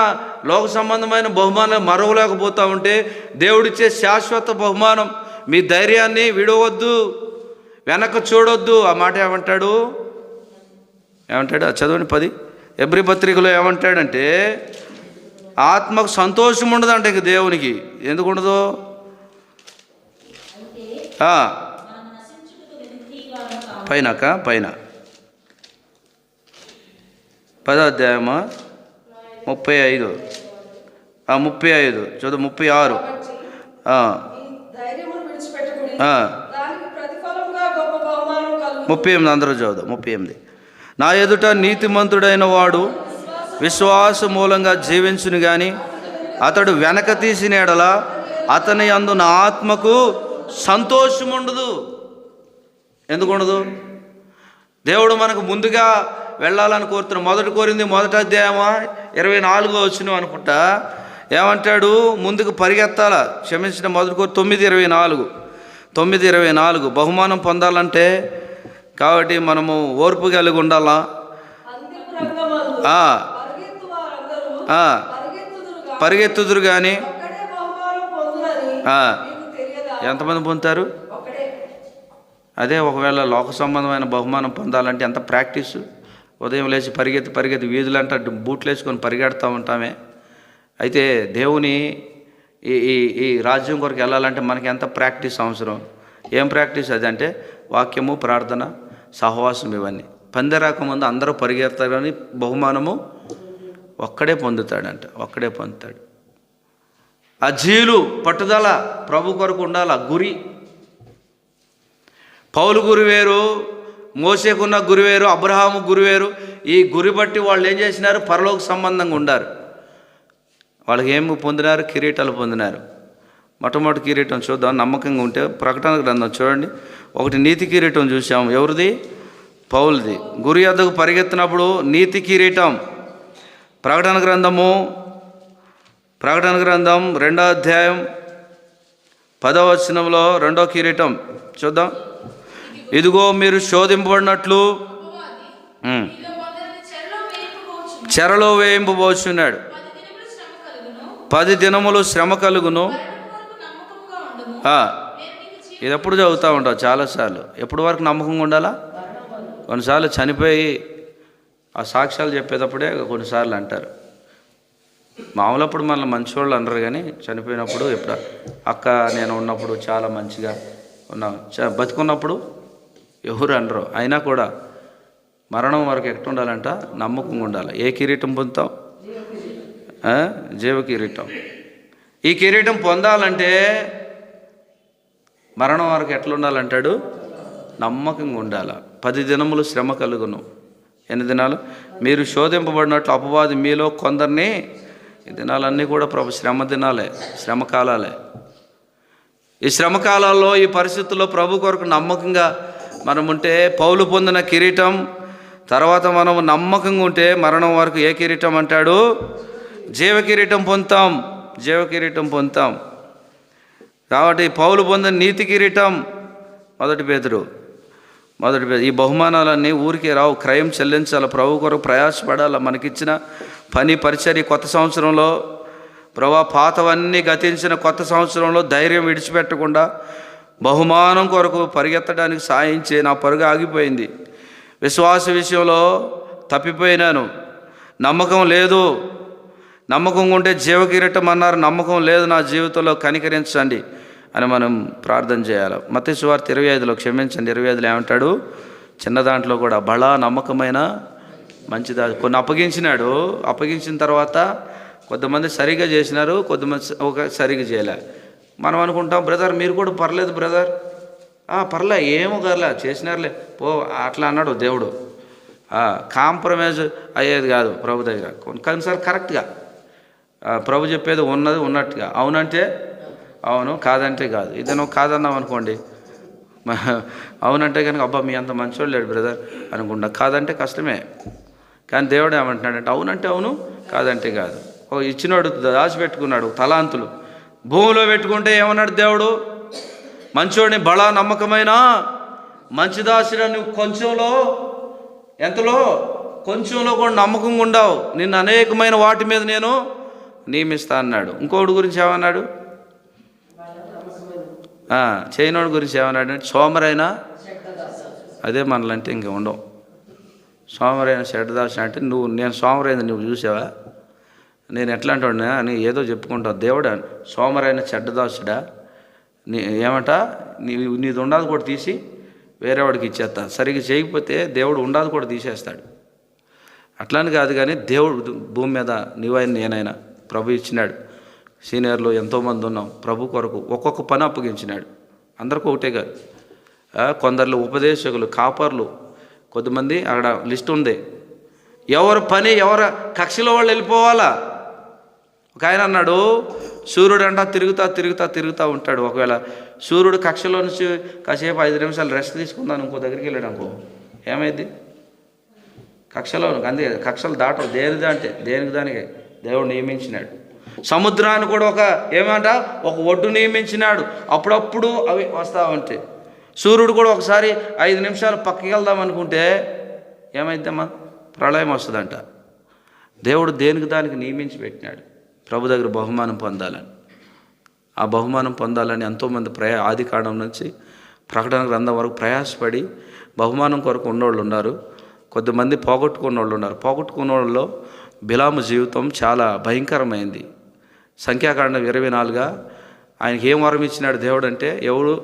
లోక సంబంధమైన బహుమానం మరవలేకపోతూ ఉంటే దేవుడిచ్చే శాశ్వత బహుమానం, మీ ధైర్యాన్ని విడవద్దు, వెనక చూడొద్దు. ఆ మాట ఏమంటాడు? చదవండి 10 ఎబ్రీ పత్రికలో ఏమంటాడంటే, ఆత్మకు సంతోషం ఉండదంట ఇంక దేవునికి. ఎందుకు ఉండదు? పైన 10వ అధ్యాయమా 35 చదువు 36 38 అందరూ చదువు 38. నా ఎదుట నీతిమంతుడైన వాడు విశ్వాస మూలంగా జీవించును గాని అతడు వెనక తీసిన ఎడల అతని యందు నా ఆత్మకు సంతోషం ఉండదు. ఎందుకు ఉండదు? దేవుడు మనకు ముందుగా వెళ్ళాలని కోరుతున్నాడు. మొదటి కోరింది 1వ అధ్యాయమా 24వ వచనం అనుకుంటా. ఏమంటాడు? ముందుకు పరిగెత్తాలా. క్షమించిన మొదటి కోరి 9:24 బహుమానం పొందాలంటే కాబట్టి మనము ఓర్పు కలిగి ఉండాలా. పరిగెత్తుదురు కానీ ఎంతమంది పొందుతారు? అదే ఒకవేళ లోక సంబంధమైన బహుమానం పొందాలంటే ఎంత ప్రాక్టీసు. ఉదయం లేచి పరిగెత్తి వీధులంటే బూట్లు వేసుకొని పరిగెడతా ఉంటామే. అయితే దేవుని ఈ ఈ ఈ రాజ్యం కొరకు వెళ్ళాలంటే మనకి ఎంత ప్రాక్టీస్ అవసరం? ఏం ప్రాక్టీస్ అది అంటే వాక్యము, ప్రార్థన, సహవాసం, ఇవన్నీ. పందెరాకముందు అందరూ పరిగెడతారని బహుమానము ఒక్కడే పొందుతాడంట, ఒక్కడే పొందుతాడు. ఆ జీలు పట్టుదల ప్రభు కొరకు ఉండాలి. ఆ గురి. పౌలు గురి వేరు, మోసేకున్న గురి వేరు, అబ్రహాము గురి వేరు. ఈ గురి బట్టి వాళ్ళు ఏం చేసినారు? పరలోక సంబంధంగా ఉండారు. వాళ్ళకి ఏమి పొందినారు? కిరీటాలు పొందినారు. మొట్టమొదటి కిరీటం చూద్దాం. నమ్మకంగా ఉంటే ప్రకటన గ్రంథం చూడండి. ఒకటి నీతి కిరీటం చూసాం. ఎవరిది? పౌలుది. గురి వద్దకు పరిగెత్తినప్పుడు నీతి కిరీటం. ప్రకటన గ్రంథం 2వ అధ్యాయం 10వ వచనంలో 2వ కిరీటం చూద్దాం. ఇదిగో మీరు శోధింపబడినట్లు చెరలో వేయింపబోచున్నాడు. 10 దినములు శ్రమ కలుగును. ఇది ఎప్పుడు చదువుతూ ఉంటావు చాలాసార్లు. ఎప్పటి వరకు నమ్మకంగా ఉండాలా? కొన్నిసార్లు చనిపోయి ఆ సాక్ష్యాలు చెప్పేటప్పుడే కొన్నిసార్లు అంటారు. మామూలప్పుడు మనల్ని మంచివాళ్ళు అనరు, కానీ చనిపోయినప్పుడు ఎప్పుడు అక్క నేను ఉన్నప్పుడు చాలా మంచిగా ఉన్నాం, బతికున్నప్పుడు ఎవరు అనరు. అయినా కూడా మరణం వరకు ఎక్కడ ఉండాలంట? నమ్మకంగా ఉండాలి. ఏ కిరీటం పొందుతాం? జీవ కిరీటం. ఈ కిరీటం పొందాలంటే మరణం వరకు ఎట్లా ఉండాలంటాడు? నమ్మకంగా ఉండాలి. 10 దినములు శ్రమ కలుగును. ఎన్ని దినాలు? మీరు శోధింపబడినట్లు అపవాది మీలో కొందరిని. ఈ దినాలన్నీ కూడా ప్రభు శ్రమ దినాలే, శ్రమ కాలాలే. ఈ శ్రమ కాలాల్లో, ఈ పరిస్థితుల్లో ప్రభు కొరకు నమ్మకంగా మనం ఉంటే పౌలు పొందిన కిరీటం, తర్వాత మనం నమ్మకంగా ఉంటే మరణం వరకు ఏ కిరీటం అంటాడు? జీవ కిరీటం పొందుతాం. జీవ కిరీటం పొందుతాం. కాబట్టి పౌలు పొందిన నీతి కిరీటం మొదటి పేతురు. ఈ బహుమానాలన్నీ ఊరికే రావు, క్రయం చెల్లించాలి, ప్రభు కొరకు ప్రయాసపడాలి. మనకిచ్చిన పని పరిచర్య కొత్త సంవత్సరంలో ప్రభా పాతవన్నీ గతించిన కొత్త సంవత్సరంలో ధైర్యం విడిచిపెట్టకుండా బహుమానం కొరకు పరిగెత్తడానికి సాయించి నా పరుగు ఆగిపోయింది. విశ్వాస విషయంలో తప్పిపోయినాను. నమ్మకం లేదు. నమ్మకం ఉంటే జీవకిరీటం అన్నారు. నమ్మకం లేదు నా జీవితంలో, కనికరించండి అని మనం ప్రార్థన చేయాలి. మత్తయి సువార్త 25లో క్షమించండి, 25లో ఏమంటాడు? చిన్న దాంట్లో కూడా బలా నమ్మకమైన మంచిదా. కొన్ని అప్పగించినాడు. అప్పగించిన తర్వాత కొంతమంది సరిగా చేసినారు, కొంతమంది సరిగా చేయలే. మనం అనుకుంటాం బ్రదర్ మీరు కూడా పర్లేదు బ్రదర్, పర్లే ఏమో కర్లే చేసినారులే పో అట్లా అన్నాడు దేవుడు. కాంప్రమైజ్ అయ్యేది కాదు ప్రభు దగ్గర. కొన్నిసార్లు కరెక్ట్గా ప్రభు చెప్పేది ఉన్నది ఉన్నట్టుగా, అవునంటే అవును, కాదంటే కాదు. ఇది నువ్వు కాదన్నావు అనుకోండి, అవునంటే కనుక అబ్బా మీ అంత మంచోడు లేడు బ్రదర్ అనుకుంటా. కాదంటే కష్టమే. కానీ దేవుడు ఏమంటున్నాడంటే అవునంటే అవును, కాదంటే కాదు. ఇచ్చినాడు, దాచిపెట్టుకున్నాడు తలాంతులు. భూమిలో పెట్టుకుంటే ఏమన్నాడు దేవుడు? మంచోడిని బలా నమ్మకమైన మంచి దాసుడు, నువ్వు కొంచెంలో, ఎంతలో? కొంచెంలో కూడా నమ్మకంగా ఉండవు, నిన్ను అనేకమైన వాటి మీద నేను నియమిస్తా అన్నాడు. ఇంకోటి గురించి ఏమన్నాడు? చేయనోడి గురించి ఏమన్నాడు అంటే సోమరైనా, అదే మనలంటే ఇంక ఉండవు. సోమరైన చెడ్డదాసు అంటే నేను సోమరైన నువ్వు చూసావా? నేను ఎట్లాంటి వాడినా అని ఏదో చెప్పుకుంటావు. దేవుడా సోమరైన చెడ్డదాసుడా, ఏమంట నీది ఉండాది కూడా తీసి వేరేవాడికి ఇచ్చేస్తా. సరిగ్గా చేయకపోతే దేవుడు ఉండాది కూడా తీసేస్తాడు. అట్లాని కాదు, కానీ దేవుడు భూమి మీద నీవైనా నేనైనా ప్రభు ఇచ్చినాడు. సీనియర్లు ఎంతోమంది ఉన్నాం. ప్రభు కొరకు ఒక్కొక్క పని అప్పగించినాడు. అందరికీ ఒకటే కాదు. కొందరు ఉపదేశకులు, కాపర్లు, కొద్దిమంది అక్కడ లిస్ట్ ఉంది. ఎవరి పని ఎవరి కక్షలో వాళ్ళు వెళ్ళిపోవాలా. ఒక ఆయన అన్నాడు, సూర్యుడు అంట తిరుగుతూ ఉంటాడు. ఒకవేళ సూర్యుడు కక్షలో నుంచి కాసేపు 5 నిమిషాలు రెస్ట్ తీసుకుందాను ఇంకో దగ్గరికి వెళ్ళాడు అనుకో, ఏమైంది? కక్షలో అంతే, కక్షలు దాటవు. దేనికి దానికి దేవుడు నియమించినాడు. సముద్రాన్ని కూడా ఒక ఒడ్డు నియమించినాడు. అప్పుడప్పుడు అవి వస్తూ ఉంటాయి. సూర్యుడు కూడా ఒకసారి 5 నిమిషాలు పక్కకి వెళ్దాం అనుకుంటే ఏమైందమ్మా? ప్రళయం వస్తుందంట. దేవుడు దేనికి దానికి నియమించి పెట్టినాడు. ప్రభు దగ్గర బహుమానం పొందాలని, ఆ బహుమానం పొందాలని ఎంతోమంది ఆది కాండం నుంచి ప్రకటన గ్రంథం వరకు ప్రయాసపడి బహుమానం కొరకు ఉన్నోళ్ళు ఉన్నారు. కొద్దిమంది పోగొట్టుకున్న వాళ్ళు ఉన్నారు. పోగొట్టుకున్న వాళ్ళలో బిలాము జీవితం చాలా భయంకరమైంది. సంఖ్యాకాండం 24 ఆయనకి ఏం వరం ఇచ్చినాడు దేవుడు అంటే, ఎవరు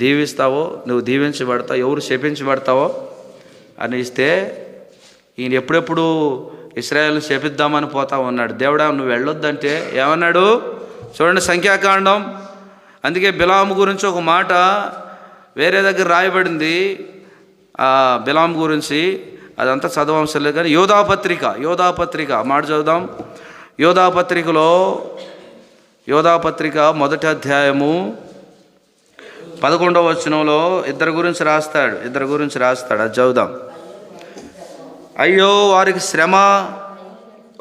దీవిస్తావో నువ్వు దీవించబడతావు, ఎవరు శపించబడతావో అని ఇస్తే ఈయన ఎప్పుడెప్పుడు ఇశ్రాయేల్ని శపిద్దామని పోతా ఉన్నాడు. దేవుడా నువ్వు వెళ్ళొద్దంటే ఏమన్నాడు చూడండి సంఖ్యాకాండం. అందుకే బిలాము గురించి ఒక మాట వేరే దగ్గర రాయబడింది, బిలాము గురించి అదంతా చదవవసరం లేదు కానీ యోధాపత్రిక మాట చదువుదాం. యోధాపత్రిక మొదటి అధ్యాయము 11వ వచనంలో ఇద్దరు గురించి రాస్తాడు. అది చదువుదాం. అయ్యో వారికి శ్రమ,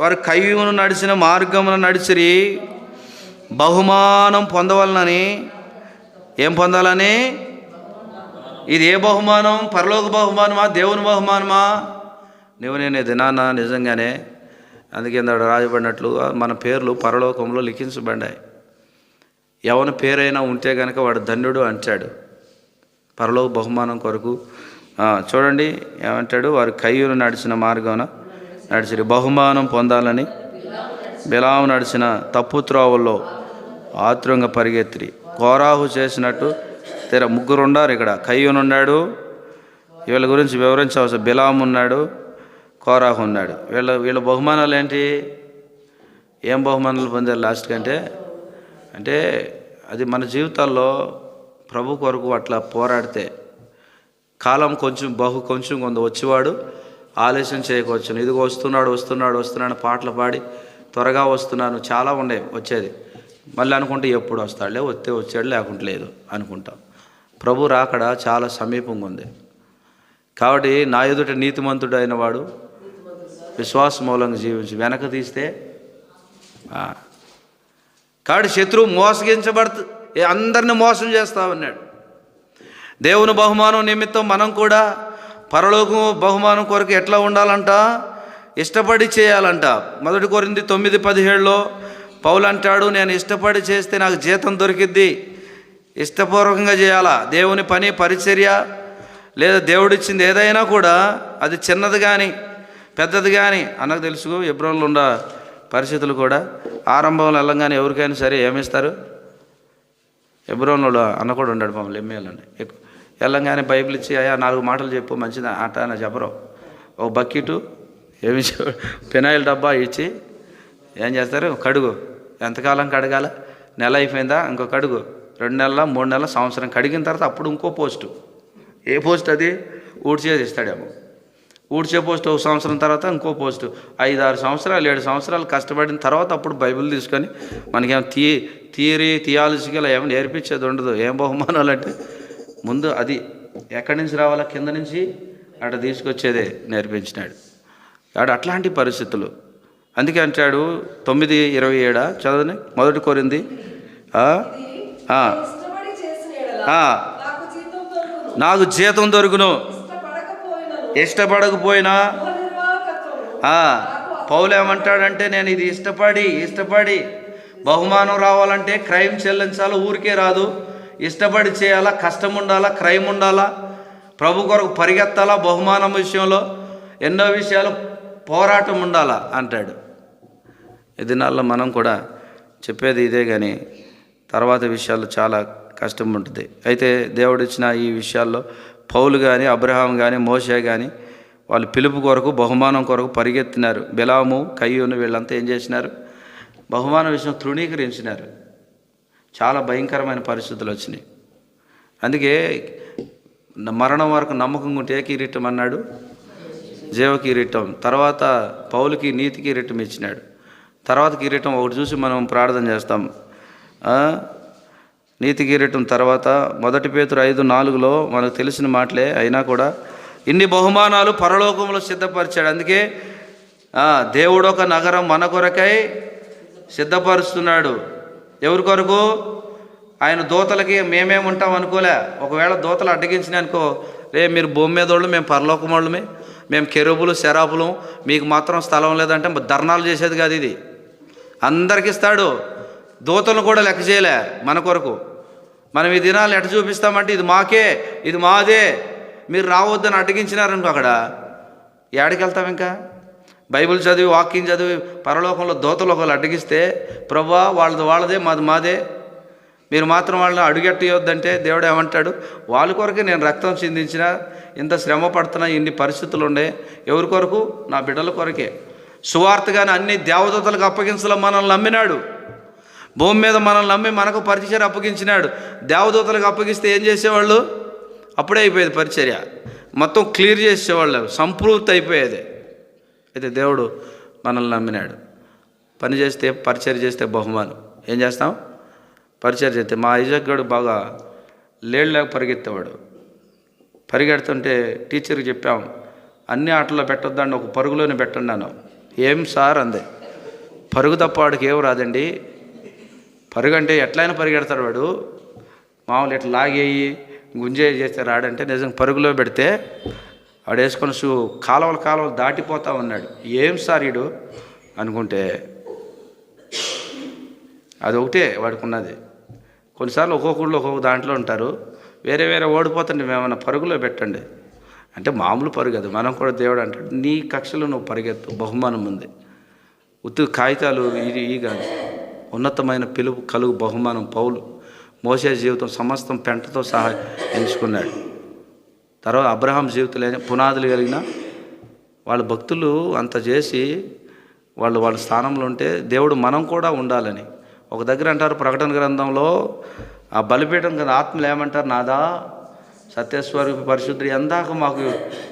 వారి కయ్యూను నడిచిన మార్గమును నడిచిరి, బహుమానం పొందవలనని. ఏం పొందాలని? ఇది ఏ బహుమానం? పరలోక బహుమానమా, దేవుని బహుమానమా? నేను దినాన నిజంగానే అందుకే రాయబడినట్లుగా మన పేర్లు పరలోకంలో లిఖించబడ్డాయి. ఎవరి పేరైనా ఉంటే కనుక వాడు ధన్యుడు అంటాడు. పరలోక బహుమానం కొరకు చూడండి ఏమంటాడు, వారి కయ్యూను నడిచిన మార్గాన నడిచిరి, బహుమానం పొందాలని బిలాము నడిచిన తప్పు త్రోవల్లో ఆతురంగా పరిగెత్తిరి. కోరాహు చేసినట్టు ముగ్గురు ఉన్నారు ఇక్కడ. కయ్యూను ఉన్నాడు, వీళ్ళ గురించి వివరించవలసిన బిలాము ఉన్నాడు, కోరాహు ఉన్నాడు. వీళ్ళ బహుమానాలు ఏంటి? ఏం బహుమానాలు పొందారు లాస్ట్ కంటే అంటే అది మన జీవితాల్లో ప్రభు కొరకు అట్లా పోరాడితే కాలం కొంచెం కొంత వచ్చేవాడు ఆలస్యం చేయకొచ్చును. ఇదిగో వస్తున్నాడు పాటలు పాడి త్వరగా వస్తున్నాను చాలా ఉండే వచ్చేది. మళ్ళీ అనుకుంటే ఎప్పుడు వస్తాడులే, వచ్చాడు లేకుంటే లేదు అనుకుంటాం. ప్రభు రాకడ చాలా సమీపంగా ఉంది. కాబట్టి నా ఎదుట నీతిమంతుడు అయిన వాడు విశ్వాస మూలంగా జీవించి వెనక తీస్తే కాబట్టి శత్రువు అందరిని మోసం చేస్తా ఉన్నాడు. దేవుని బహుమానం నిమిత్తం మనం కూడా పరలోకం బహుమానం కొరకు ఎట్లా ఉండాలంట? ఇష్టపడి చేయాలంట. 1 కొరింథీ 9:17 పౌలు అంటాడు, నేను ఇష్టపడి చేస్తే నాకు జీతం దొరికిద్ది. ఇష్టపూర్వకంగా చేయాలా దేవుని పని, పరిచర్య లేదా దేవుడిచ్చింది ఏదైనా కూడా అది చిన్నది కానీ పెద్దది కానీ. అన్నకు తెలుసు ఎబ్రోన్లో ఉన్న పరిస్థితులు కూడా ఆరంభంలో వెళ్ళంగానే ఎవరికైనా సరే ఏమిస్తారు? ఎబ్రోన్లో అన్న కూడా ఉన్నాడు మమ్మల్ని ఎమ్మెల్యేలని వెళ్ళంగానే బైబిల్ ఇచ్చి అయ్యా 4 మాటలు చెప్పు మంచిది ఆట అని చెప్పరు. ఒక బకెటు ఏమి ఫినాయిల్ డబ్బా ఇచ్చి ఏం చేస్తారు? కడుగు. ఎంతకాలం కడగాల? నెల అయిపోయిందా? ఇంకో కడుగు. 2 నెలల 3 నెలల సంవత్సరం కడిగిన తర్వాత అప్పుడు ఇంకో పోస్టు. ఏ పోస్ట్ అది? ఊడ్చేది ఇస్తాడేమో. ఊడ్చే పోస్ట్ 1 సంవత్సరం తర్వాత ఇంకో పోస్టు. 5-6 సంవత్సరాలు 7 సంవత్సరాలు కష్టపడిన తర్వాత అప్పుడు బైబిల్ తీసుకొని మనకేమో థియాలజికల్ ఏమో నేర్పించేది ఉండదు. ఏం బహుమానాలు అంటే ముందు అది ఎక్కడి నుంచి రావాలా? కింద నుంచి అటు తీసుకొచ్చేదే నేర్పించినాడు. కాబట్టి అట్లాంటి పరిస్థితులు. అందుకే అంటాడు 9:27 చదవని 1 కొరింథీ నాకు జీతం దొరుకును, ఇష్టపడకపోయినా. పౌలు ఏమంటాడంటే నేను ఇది ఇష్టపడి బహుమానం రావాలంటే క్రైమ్ చెల్లించాలా, ఊరికే రాదు. ఇష్టపడి చేయాలా, కష్టం ఉండాలా, క్రైమ్ ఉండాలా, ప్రభు కొరకు పరిగెత్తాలా, బహుమానం విషయంలో ఎన్నో విషయాలు పోరాటం ఉండాలా అంటాడు. ఈ దినాల్లో మనం కూడా చెప్పేది ఇదే, కానీ తర్వాత విషయాలు చాలా కష్టం ఉంటుంది. అయితే దేవుడిచ్చిన ఈ విషయాల్లో పౌలు కానీ, అబ్రహాం కానీ, మోషే కానీ వాళ్ళు పిలుపు కొరకు బహుమానం కొరకు పరిగెత్తినారు. బిలాము, కయ్యూను వీళ్ళంతా ఏం చేసినారు? బహుమానం విషయం తృణీకరించినారు. చాలా భయంకరమైన పరిస్థితులు వచ్చినాయి. అందుకే మరణం వరకు నమ్మకం ఉంటే కిరీటం అన్నాడు, జీవ కిరీటం. తర్వాత పౌలుకి నీతి కిరీటం ఇచ్చినాడు. తర్వాత కిరీటం ఒకటి చూసి మనం ప్రార్థన చేస్తాం. నీతి కిరీటం తర్వాత 1 పేతురు 5:4 మనకు తెలిసిన మాటలే అయినా కూడా ఇన్ని బహుమానాలు పరలోకంలో సిద్ధపరిచాడు. అందుకే దేవుడు ఒక నగరం మన కొరకై సిద్ధపరుస్తున్నాడు. ఎవరి కొరకు? ఆయన దూతలకి మేమేమి ఉంటాం అనుకోలే. ఒకవేళ దూతలు అడ్డగించిన అనుకో, మీరు భూమి మీద వాళ్ళు, మేము పరలోకం వాళ్ళమే, మేము కెరూబులు శరాపులు, మీకు మాత్రం స్థలం లేదంటే ధర్నాలు చేసేది కాదు. ఇది అందరికి ఇస్తాడు. దూతలను కూడా లెక్క చేయలే మన కొరకు. మనం ఈ దినాలు ఎట్ట చూపిస్తామంటే ఇది మాకే, ఇది మాదే, మీరు రావద్దని అడ్డగించినారనుకో, అక్కడ ఏడికి వెళ్తాం? ఇంకా బైబిల్ చదివి వాక్యం చదివి పరలోకంలో దోతలు ఒకళ్ళు అడ్డగిస్తే, ప్రభువా వాళ్ళదే మాదే, మీరు మాత్రం వాళ్ళని అడుగెట్టయొద్దంటే దేవుడు ఏమంటాడు? వాళ్ళ కొరకే నేను రక్తం చిందించిన, ఇంత శ్రమ పడుతున్నా, ఇన్ని పరిస్థితులు ఉండే, ఎవరి కొరకు? నా బిడ్డల కొరకే. సువార్తగానే అన్ని దేవదూతలకు అప్పగించలో మనల్ని నమ్మినాడు. భూమి మీద మనల్ని నమ్మి మనకు పరిచర్య అప్పగించినాడు. దేవదూతలకు అప్పగిస్తే ఏం చేసేవాళ్ళు? అప్పుడే అయిపోయేది పరిచర్య, మొత్తం క్లియర్ చేసేవాళ్ళు, సంపూర్తి అయిపోయేది. అయితే దేవుడు మనల్ని నమ్మినాడు. పని చేస్తే, పరిచర్య చేస్తే బహుమానం. ఏం చేస్తాం? పరిచర్య చేస్తే. మా ఐజాక్ గడు బాగా లేక పరిగెత్తేవాడు. పరిగెడుతుంటే టీచర్కి చెప్పాం, అన్ని ఆటల్లో పెట్టొద్దండి, ఒక పరుగులోనే పెట్టండి అన్నాను. ఏం సార్ అందే. పరుగు తప్ప వాడికి ఏం రాదండి. పరుగు అంటే ఎట్లయినా పరిగెడతాడు వాడు, మామూలు ఇట్లా లాగేయి గుంజే చేస్తే రాడంటే. నిజంగా పరుగులో పెడితే వాడు వేసుకొని కాలువలు దాటిపోతా ఉన్నాడు. ఏం సార్ వీడు అనుకుంటే అది ఒకటే వాడికి ఉన్నది. కొన్నిసార్లు ఒక్కొక్కళ్ళు ఒక్కొక్క దాంట్లో ఉంటారు, వేరే ఓడిపోతుంటే మేమన్నా పరుగులో పెట్టండి అంటే మామూలు పరుగు అది. మనం కూడా దేవుడు అంటాడు, నీ కక్షలో నువ్వు పరిగెత్తు, బహుమానం ఉంది. ఉత్తి కాగితాలు ఈ కాదు, ఉన్నతమైన పిలుపు కలుగు బహుమానం. పౌలు మోసే జీవితం సమస్తం పెంటతో సహా ఎంచుకున్నాడు. తర్వాత అబ్రహాం జీవితంలో పునాదులు కలిగిన వాళ్ళ భక్తులు అంత చేసి వాళ్ళ స్థానంలో ఉంటే దేవుడు మనం కూడా ఉండాలని. ఒక దగ్గర అంటారు ప్రకటన గ్రంథంలో, ఆ బలిపీఠం కదా ఆత్మలు ఏమంటారు? నాదా సత్యస్వరూపి పరిశుద్ధుడు, ఎందాక మాకు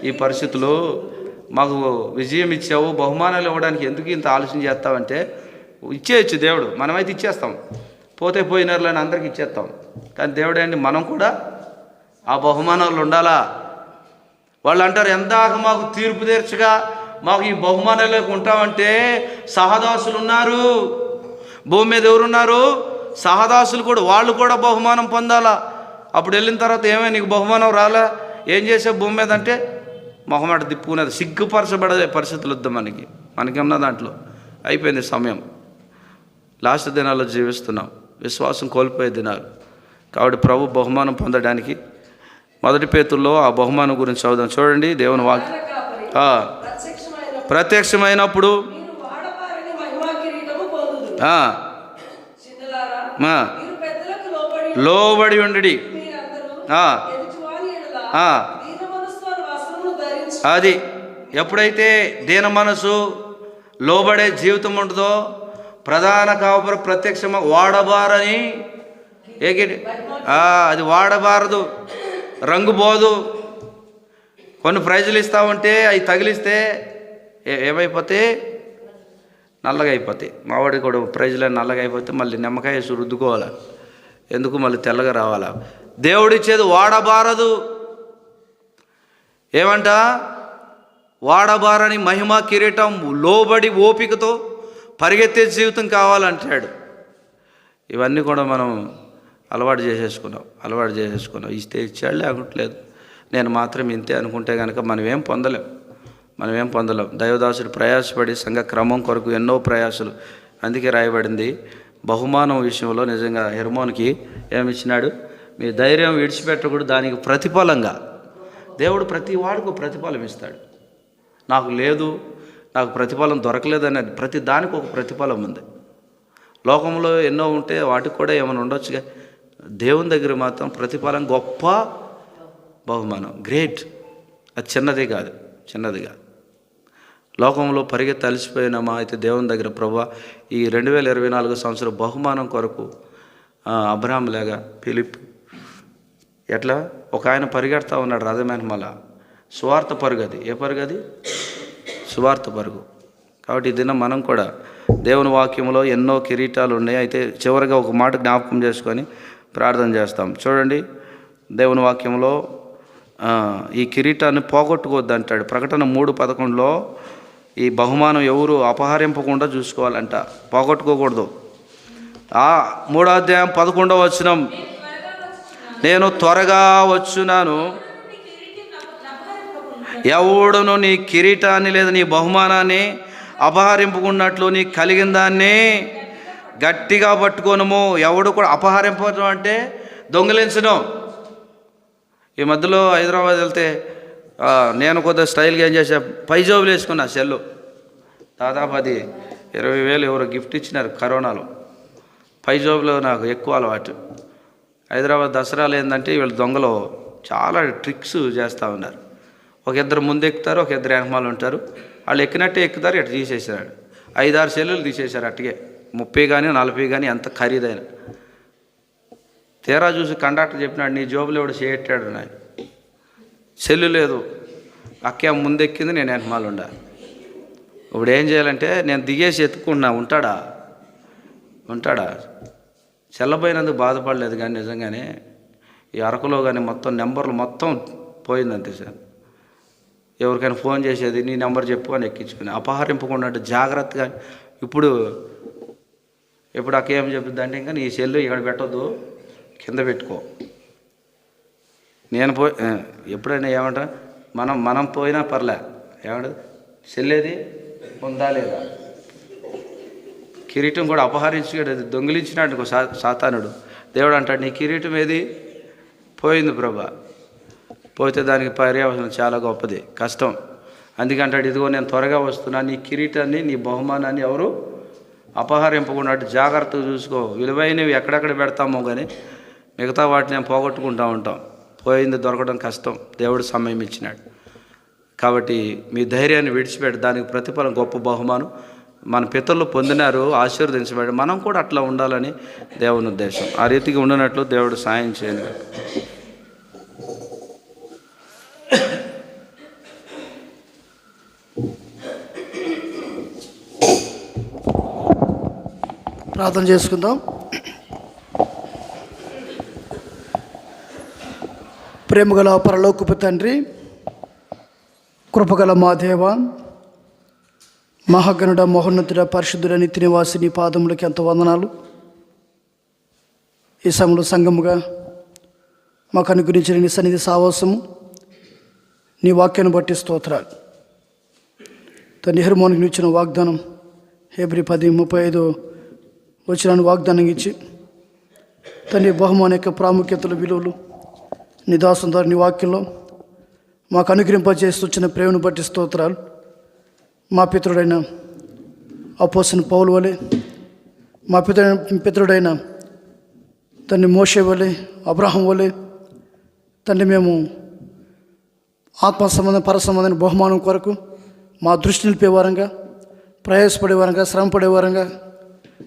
ఈ పరిస్థితులు, మాకు విజయం ఇచ్చావు, బహుమానాలు ఇవ్వడానికి ఎందుకు ఇంత ఆలోచన చేస్తావంటే, ఇచ్చేయచ్చు దేవుడు, మనమైతే ఇచ్చేస్తాం, పోతే పోయినారులని అందరికి ఇచ్చేస్తాం. కానీ దేవుడు ఏంటి, మనం కూడా ఆ బహుమానాలు ఉండాలా. వాళ్ళు అంటారు, ఎందాక మాకు తీర్పు తీర్చగా మాకు ఈ బహుమానాలకు ఉంటామంటే సహదాసులు ఉన్నారు భూమి మీద. ఎవరున్నారు? సహదాసులు కూడా. వాళ్ళు కూడా బహుమానం పొందాలా. అప్పుడు వెళ్ళిన తర్వాత ఏమైనా నీకు బహుమానం రాలా, ఏం చేసావు భూమి మీద అంటే మొహమాట దిప్పుకునేది, సిగ్గుపరచబడే పరిస్థితులు వద్దాం మనకేమన్నా దాంట్లో. అయిపోయింది సమయం, లాస్ట్ దినాల్లో జీవిస్తున్నాం, విశ్వాసం కోల్పోయే దినాలు. కాబట్టి ప్రభు బహుమానం పొందడానికి 1 పేతురులో ఆ బహుమానం గురించి చదువుదాం. చూడండి, దేవుని వాక్యం ప్రత్యక్షమైనప్పుడు లోబడి ఉండడి. అది ఎప్పుడైతే దీన మనసు లోబడే జీవితం ఉంటుందో, ప్రధాన కాపురం ప్రత్యక్షమ వాడబారని అది వాడబారదు, రంగు పోదు. కొన్ని ప్రైజులు ఇస్తామంటే అవి తగిలిస్తే ఏమైపోతే నల్లగా అయిపోతాయి. మావాడి కూడా ప్రైజులు నల్లగా అయిపోతే మళ్ళీ నిమ్మకాయ వేసి రుద్దుకోవాలి, ఎందుకు మళ్ళీ తెల్లగా రావాలా. దేవుడిచ్చేది వాడబారదు. ఏమంట? వాడబారని మహిమ కిరీటం, లోబడి ఓపికతో పరిగెత్తే జీవితం కావాలంటాడు. ఇవన్నీ కూడా మనం అలవాటు చేసేసుకున్నాం. ఇస్తే ఇచ్చాడు, లేకుంటలేదు నేను మాత్రం ఇంతే అనుకుంటే కనుక మనం ఏం పొందలేం. దైవదాసుడు ప్రయాసపడి సంఘ క్రమం కొరకు ఎన్నో ప్రయాసాలు. అందుకే రాయబడింది, బహుమానం విషయంలో నిజంగా హెర్మోన్కి ఏమిచ్చినాడు? మీ ధైర్యం విడిచిపెట్టకూడదు, దానికి ప్రతిఫలంగా దేవుడు ప్రతి వాడికి ప్రతిఫలం ఇస్తాడు. నాకు లేదు, నాకు ప్రతిఫలం దొరకలేదని ప్రతి దానికి ఒక ప్రతిఫలం ఉంది. లోకంలో ఎన్నో ఉంటే వాటికి కూడా ఏమైనా ఉండొచ్చుగా, దేవుని దగ్గర మాత్రం ప్రతిఫలం గొప్ప బహుమానం, గ్రేట్. అది చిన్నది కాదు. లోకంలో పరిగెత్తి అలసిపోయినామా అయితే దేవుని దగ్గర ప్రభువా ఈ 2024 సంవత్సరం బహుమానం కొరకు అబ్రహాం లాగా ఫిలిప్ ఎట్లా ఒక ఆయన పరిగెడతా ఉన్నాడు రథమైన మళ్ళా సువార్త పరుగు. అది ఏ పరుగు? అది సువార్త పరుగు. కాబట్టి ఈ దినం మనం కూడా దేవుని వాక్యంలో ఎన్నో కిరీటాలు ఉన్నాయి. అయితే చివరిగా ఒక మాట జ్ఞాపకం చేసుకొని ప్రార్థన చేస్తాం. చూడండి, దేవుని వాక్యంలో ఈ కిరీటాన్ని పోగొట్టుకోవద్దు అంటాడు. ప్రకటన 3:11లో ఈ బహుమానం ఎవరు అపహరింపకుండా చూసుకోవాలంట, పోగొట్టుకోకూడదు. 3వ అధ్యాయం 11వ వచనం, నేను త్వరగా వచ్చున్నాను, ఎవడును నీ కిరీటాన్ని లేదా నీ బహుమానాన్ని అపహరింపుకున్నట్లు నీ కలిగిన దాన్ని గట్టిగా పట్టుకోనము. ఎవడు కూడా అపహరింపడం అంటే దొంగిలించడం. ఈ మధ్యలో హైదరాబాద్ వెళ్తే నేను కొద్దిగా స్టైల్గా ఏం చేసా, పైజోబులు వేసుకున్నా, సెల్లు దాదాపు అది 20,000 ఎవరో గిఫ్ట్ ఇచ్చినారు కరోనాలో. పై జోబులో నాకు ఎక్కువ అలవాటు. హైదరాబాద్ దసరాలు ఏంటంటే వీళ్ళు దొంగలు చాలా ట్రిక్స్ చేస్తూ ఉన్నారు. ఒక ఇద్దరు ముందు ఎక్కుతారు, ఒక ఇద్దరు వెనకమాలు ఉంటారు. వాళ్ళు ఎక్కినట్టే ఎక్కుతారు, ఇట్లా తీసేసాడు. 5-6 సెల్లులు తీసేశారు అట్టుగే, 30 కానీ 40 కానీ ఎంత ఖరీదైన. తీరా చూసి కండక్టర్ చెప్పినాడు, నీ జోబులో ఎవడు చేయట్టాడు నాయన, సెల్లు లేదు, అక్కే ముందెక్కింది, నేను వెనకమాలు ఉండా. ఇప్పుడు ఏం చేయాలంటే నేను దిగేసి ఎత్తుకున్నా, ఉంటాడా చెల్లబోయినందుకు బాధపడలేదు. కానీ నిజంగానే ఈ అరకులో కానీ మొత్తం నెంబర్లు మొత్తం పోయిందంతే సార్. ఎవరికైనా ఫోన్ చేసేది, నీ నెంబర్ చెప్పు అని ఎక్కించుకుని అపహరింపకుండా జాగ్రత్తగా. ఇప్పుడు అక్క ఏం చెప్పింది అంటే, ఇంకా నీ సెల్లు ఇక్కడ పెట్టొద్దు, కింద పెట్టుకో. నేను ఎప్పుడైనా ఏమంటా, మనం పోయినా పర్లే, ఏమంటది సెల్లేది ఉందా లేదా. కిరీటం కూడా అపహరించాడు, దొంగిలించినాడు సాతానుడు. దేవుడు అంటాడు, నీ కిరీటం ఏది పోయింది ప్రభా. పోతే దానికి పర్యవసనం చాలా గొప్పది, కష్టం. అందుకంటాడు, ఇదిగో నేను త్వరగా వస్తున్నా, నీ కిరీటాన్ని నీ బహుమానాన్ని ఎవరు అపహరింపకుండా జాగ్రత్తగా చూసుకో. విలువైనవి ఎక్కడెక్కడ పెడతామో కానీ మిగతా వాటిని నేను పోగొట్టుకుంటూ ఉంటాం. పోయింది దొరకడం కష్టం, దేవుడు సమయం ఇచ్చినాడు. కాబట్టి మీ ధైర్యాన్ని విడిచిపెట్టి దానికి ప్రతిఫలం గొప్ప బహుమానం మన పితరులు పొందినారు, ఆశీర్వదించబడి మనం కూడా అట్లా ఉండాలని దేవుని ఉద్దేశం. ఆ రీతిగా ఉండినట్లు దేవుడు సాయం చేయను. ప్రార్థన చేసుకుందాం. ప్రేమగల పరలోకపు తండ్రి, కృపగల మా దేవ, మహాగణుడ, మహోన్నతుడ, పరిశుద్ధుడ, నిత్య నివాసి నీ పాదములకి ఎంత వందనాలు. ఈ సమయంలో సంఘముగా మాకు అనుగ్రహించిన నీ సన్నిధి సావాసము, నీ వాక్యాన్ని బట్టి స్తోత్రాలు. తన హెర్మోనికి ఇచ్చిన వాగ్దానం హెబ్రీ 10:35 వచనాన్ని వాగ్దానం ఇచ్చి తన బహుమాన యొక్క ప్రాముఖ్యతలు, విలువలు నీ దాసం ద్వారా నీ వాక్యంలో మాకు అనుగ్రహింపజేసి వచ్చిన ప్రేమను బట్టి స్తోత్రాలు. మా పితరుడైన అపోస్తలుని పౌలు వలె, మా పితరుడైన తండ్రి మోషే వలె, అబ్రహాం వలె తండ్రి మేము ఆత్మ సంబంధం, పర సంబంధమైన బహుమానం కొరకు మా దృష్టి నిలిపేవారంగా, ప్రయాసపడేవారంగా, శ్రమపడేవారంగా,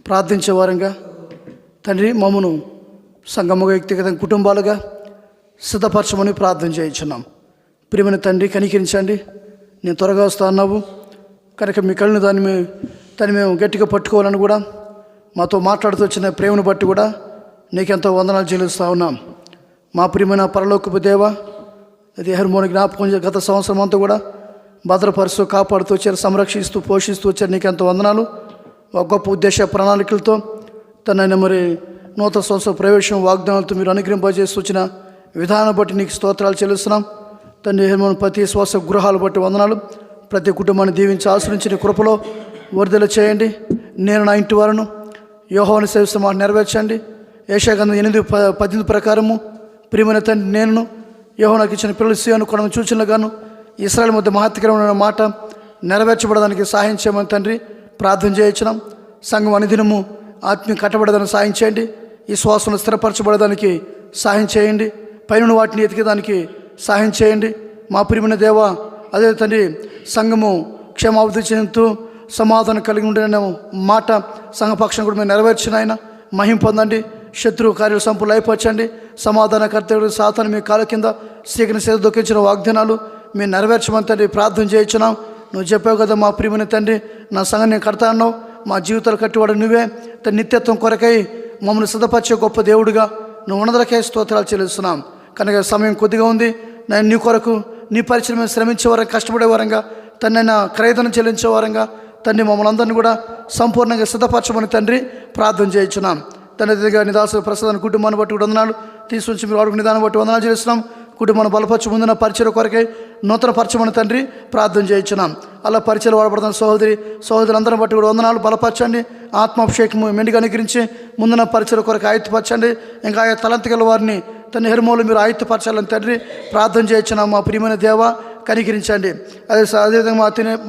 ప్రార్థించేవారంగా తండ్రి మమ్మను సంఘముగా, వ్యక్తిగత కుటుంబాలుగా సిద్ధపరచమని ప్రార్థన చేయించున్నాం. ప్రియమైన తండ్రి, కనికరించండి. నేను త్వరగా వస్తా అన్నావు కనుక మీ కళ్ళను దాన్ని మేము గట్టిగా పట్టుకోవాలని కూడా మాతో మాట్లాడుతూ వచ్చిన ప్రేమను బట్టి కూడా నీకెంతో వందనాలు చెల్లిస్తూ ఉన్నాం. మా ప్రియమైన పరలోకపు దేవ, అది హెర్మోని జ్ఞాపకం గత సంవత్సరం అంతా కూడా భద్రపరుస్తూ, కాపాడుతూ వచ్చారు, సంరక్షిస్తూ, పోషిస్తూ వచ్చారు. నీకెంతో వందనాలు. ఒక గొప్ప ఉద్దేశ ప్రణాళికలతో తనైనా మరి నూతన సంవత్సర ప్రవేశం వాగ్దానాలతో మీరు అనుగ్రహింపజేస్తూ వచ్చిన విధానం బట్టి నీకు స్తోత్రాలు చెల్లిస్తున్నాం. తండ్రి హెర్మోని ప్రతి శ్వాస గృహాలు బట్టి వందనాలు. ప్రతి కుటుంబాన్ని దీవించి ఆశ్రయించిన కృపలో వరదల చేయండి. నేను నా ఇంటి వారును యెహోవాను సేవిస్తూ మాట నెరవేర్చండి. యెషయా-గ్రంథం 8:18 ప్రకారము ప్రియమైన తండ్రి, నేను యెహోవా నాకు ఇచ్చిన పిల్లలు సీయోను కొండను చూచినగాను ఇశ్రాయేలు మధ్య మహత్కరమైన మాట నెరవేర్చబడడానికి సహాయం చేయమని తండ్రి ప్రార్థన చేయించినాం. సంఘం అనుదినము ఆత్మీయ కట్టబడడానికి సహాయం చేయండి. ఈ శ్వాసను స్థిరపరచబడడానికి సహాయం చేయండి. పైన వాటిని ఎతికేదానికి సహాయం చేయండి. మా ప్రియమైన దేవ, అదే తండ్రి సంఘము క్షేమాభివృద్ధి చెందుతూ సమాధానం కలిగి ఉండే మాట సంఘపక్షం కూడా మీరు నెరవేర్చిన ఆయన మహిమ పొందండి. శత్రు కార్యాలు సంపూర్ణ అయిపోవచ్చండి. సమాధానకర్తడు సాతాను మీ కాళ్ళ కింద సీకరణ సేద దొక్కించిన వాగ్దానాలు మీరు నెరవేర్చమని తండ్రి ప్రార్థన చేయించున్నాం. నువ్వు చెప్పావు కదా మా ప్రియమైన తండ్రి, నా సంఘం నేను కడతా అన్నావు, మా జీవితాలు కట్టివాడు నువ్వే. తన నిత్యత్వం కొరకై మమ్మల్ని సిద్ధపరిచే గొప్ప దేవుడిగా నువ్వు ఉన్నదలకే స్తోత్రాలు చెల్లిస్తున్నాం. కనుక సమయం కొద్దిగా ఉంది. నేను నీ కొరకు నీ పరిచయం మీద శ్రమించే వారంగా, కష్టపడే వారంగా, తనైనా క్రయధనం చెల్లించే వారంగా తండ్రి మమ్మల్ని అందరినీ కూడా సంపూర్ణంగా సిద్ధపరచమని తండ్రి ప్రార్థన చేయించున్నాం. తండ్రిగా నిదాసు ప్రసాదాన్ని కుటుంబాన్ని బట్టి కూడా వందనాలు తీసుకొచ్చి మీరు వాడుకునే దాన్ని బట్టి వందనాలు చేస్తున్నాం. కుటుంబాన్ని బలపరచు ముందున పరిచయం కొరకై నూతన పరచమని తండ్రి ప్రార్థన చేయించున్నాం. అలా పరిచయాలు వాడబడుతున్న సహోదరులందరిని బట్టి కూడా వందనాలు. బలపరచండి, ఆత్మాభిషేకము మెండుగా అనుగ్రహించి ముందున పరిచయం కొరకు ఆయుత్తపరచండి. ఇంకా ఆయా తలంతి గల వారిని తన హెర్మోలు మీరు ఆయుత్తపరచాలని తండ్రి ప్రార్థన చేయించున్నాం. మా ప్రియమైన దేవ, కనికరించండి. అదేవిధంగా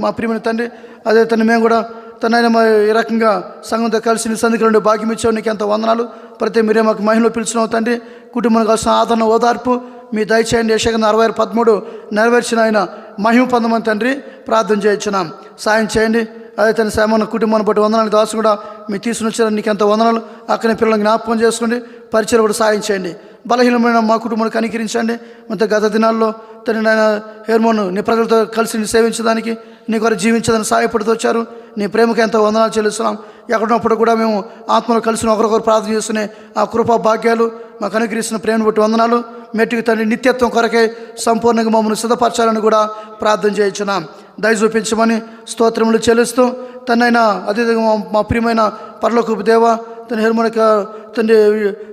మా ప్రియమైన తండ్రి, అదే తండ్రి మేము కూడా తనైనా ఈ రకంగా సంఘంతో కలిసి నీ సన్నిధిలో ఉండే భాగ్యం ఇచ్చావు, నీకు ఎంత వందనాలు. ప్రతి మీరే మాకు మహిళలో పిలిచినావు తండ్రి. కుటుంబానికి కావాల్సిన ఆదరణ, ఓదార్పు మీ దయచేయండి. యెషయా 60:13 నెరవేర్చిన ఆయన మహిమ పొందమని తండ్రి ప్రార్థన చేయించున్నాం. సాయం చేయండి. అదే తన సేమన్న కుటుంబాన్ని బట్టి వందనాలు. దాసు కూడా మీరు తీసుకుని వచ్చారు, నీకు ఎంత వందనాలు. అక్కడి పిల్లల్ని జ్ఞాపకం చేసుకోండి, పరిచయం కూడా సాయం చేయండి. బలహీనమైన మా కుటుంబాన్ని కనికరించండి. మొత్తం గత దినాల్లో తన నాయన హెర్మోను నీ ప్రజలతో కలిసి నీ సేవించడానికి, నీ కొరకు జీవించడానికి సహాయపడుతూ వచ్చారు. నీ ప్రేమకు ఎంతో వందనాలు చెల్లిస్తున్నాం. ఎక్కడున్నప్పుడు కూడా మేము ఆత్మలో కలిసి ఒకరికొకరు ప్రార్థన చేస్తున్న ఆ కృపా భాగ్యాలు మాకు అనుగ్రహిస్తున్న ప్రేమను బట్టి వందనాలు. మెట్టుకు తండ్రి నిత్యత్వం కొరకే సంపూర్ణంగా మమ్మల్ని సిద్ధపరచాలని కూడా ప్రార్థన చేయించున్నాం. దయ చూపించమని స్తోత్రములు చెల్లిస్తూ తనైనా అదేవిధంగా మా ప్రియమైన పరలోకపు దేవ తన హెర్మోనిక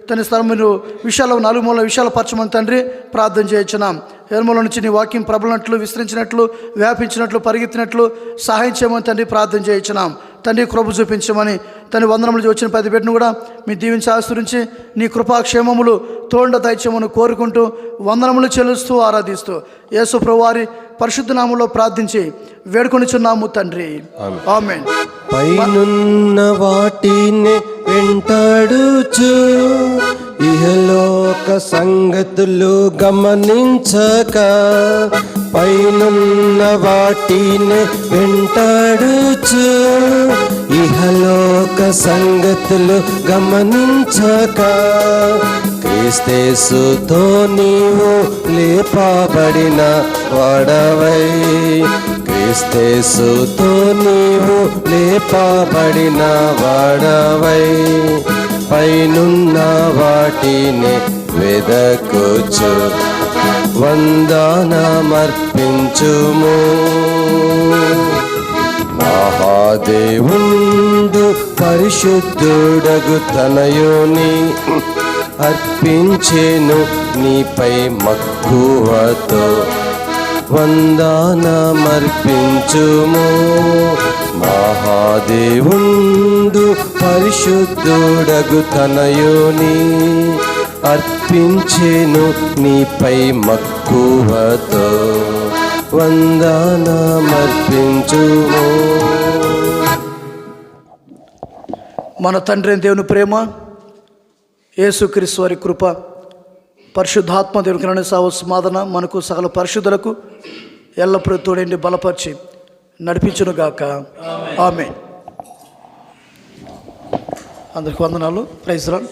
తన స్థలం మీరు విషయాలు 4 మూల విషయాలు పరచమని తండ్రి ప్రార్థన చేయించున్నాం. హెర్మోల నుంచి నీ వాక్యం ప్రబలినట్లు, విస్తరించినట్లు, వ్యాపించినట్లు, పరిగెత్తినట్లు సహాయం చేయమని తండ్రి ప్రార్థన చేయించున్నాం. తండ్రి కృప చూపించమని తండ్రి వందనములు వచ్చిన ప్రతి బిడ్డను కూడా మీ దీవించి ఆశ్రయించి నీ కృపాక్షేమములు తోండ దయచేయమని కోరుకుంటూ వందనములు చెల్లిస్తూ ఆరాధిస్తూ యేసు ప్రభువారి పరిశుద్ధ నామములో ప్రార్థించి వేడుకొనిచున్నాము తండ్రి, ఆమేన్. పైనున్న వాటిని వెంటాడుచు ఇహలోక సంగతులు గమనించక, పైనున్న వాటిని వెంటాడుచు ఇహలోక సంగతులు గమనించక, క్రీస్తేసుతో నీవు లేపబడిన వాడవై, క్రీస్తేసుతో నీవు లేపబడిన వాడవై, పైనున్న వాటిని వెదకుచు వందనమర్పించుము. మహాదేవుండు పరిశుద్ధుడగు తనయుని అర్పించెను నీపై మక్కువతో, వందనమర్పించుము. మహాదేవుండు పరిశుద్ధుడగు తనయుని అర్పించెను నీపై మక్కువతో, వందనమర్పించుము. మన తండ్రి దేవుని ప్రేమ, యేసుక్రీస్తు వారి కృప, పరిశుద్ధాత్మ దేవుని సమాధాన మనకు సకల పరిశుద్ధులకు ఎల్లప్పుడూ తోడండి బలపరిచి నడిపించునుగాక, ఆమేన్. అందరికి వందనాలు. Praise lord.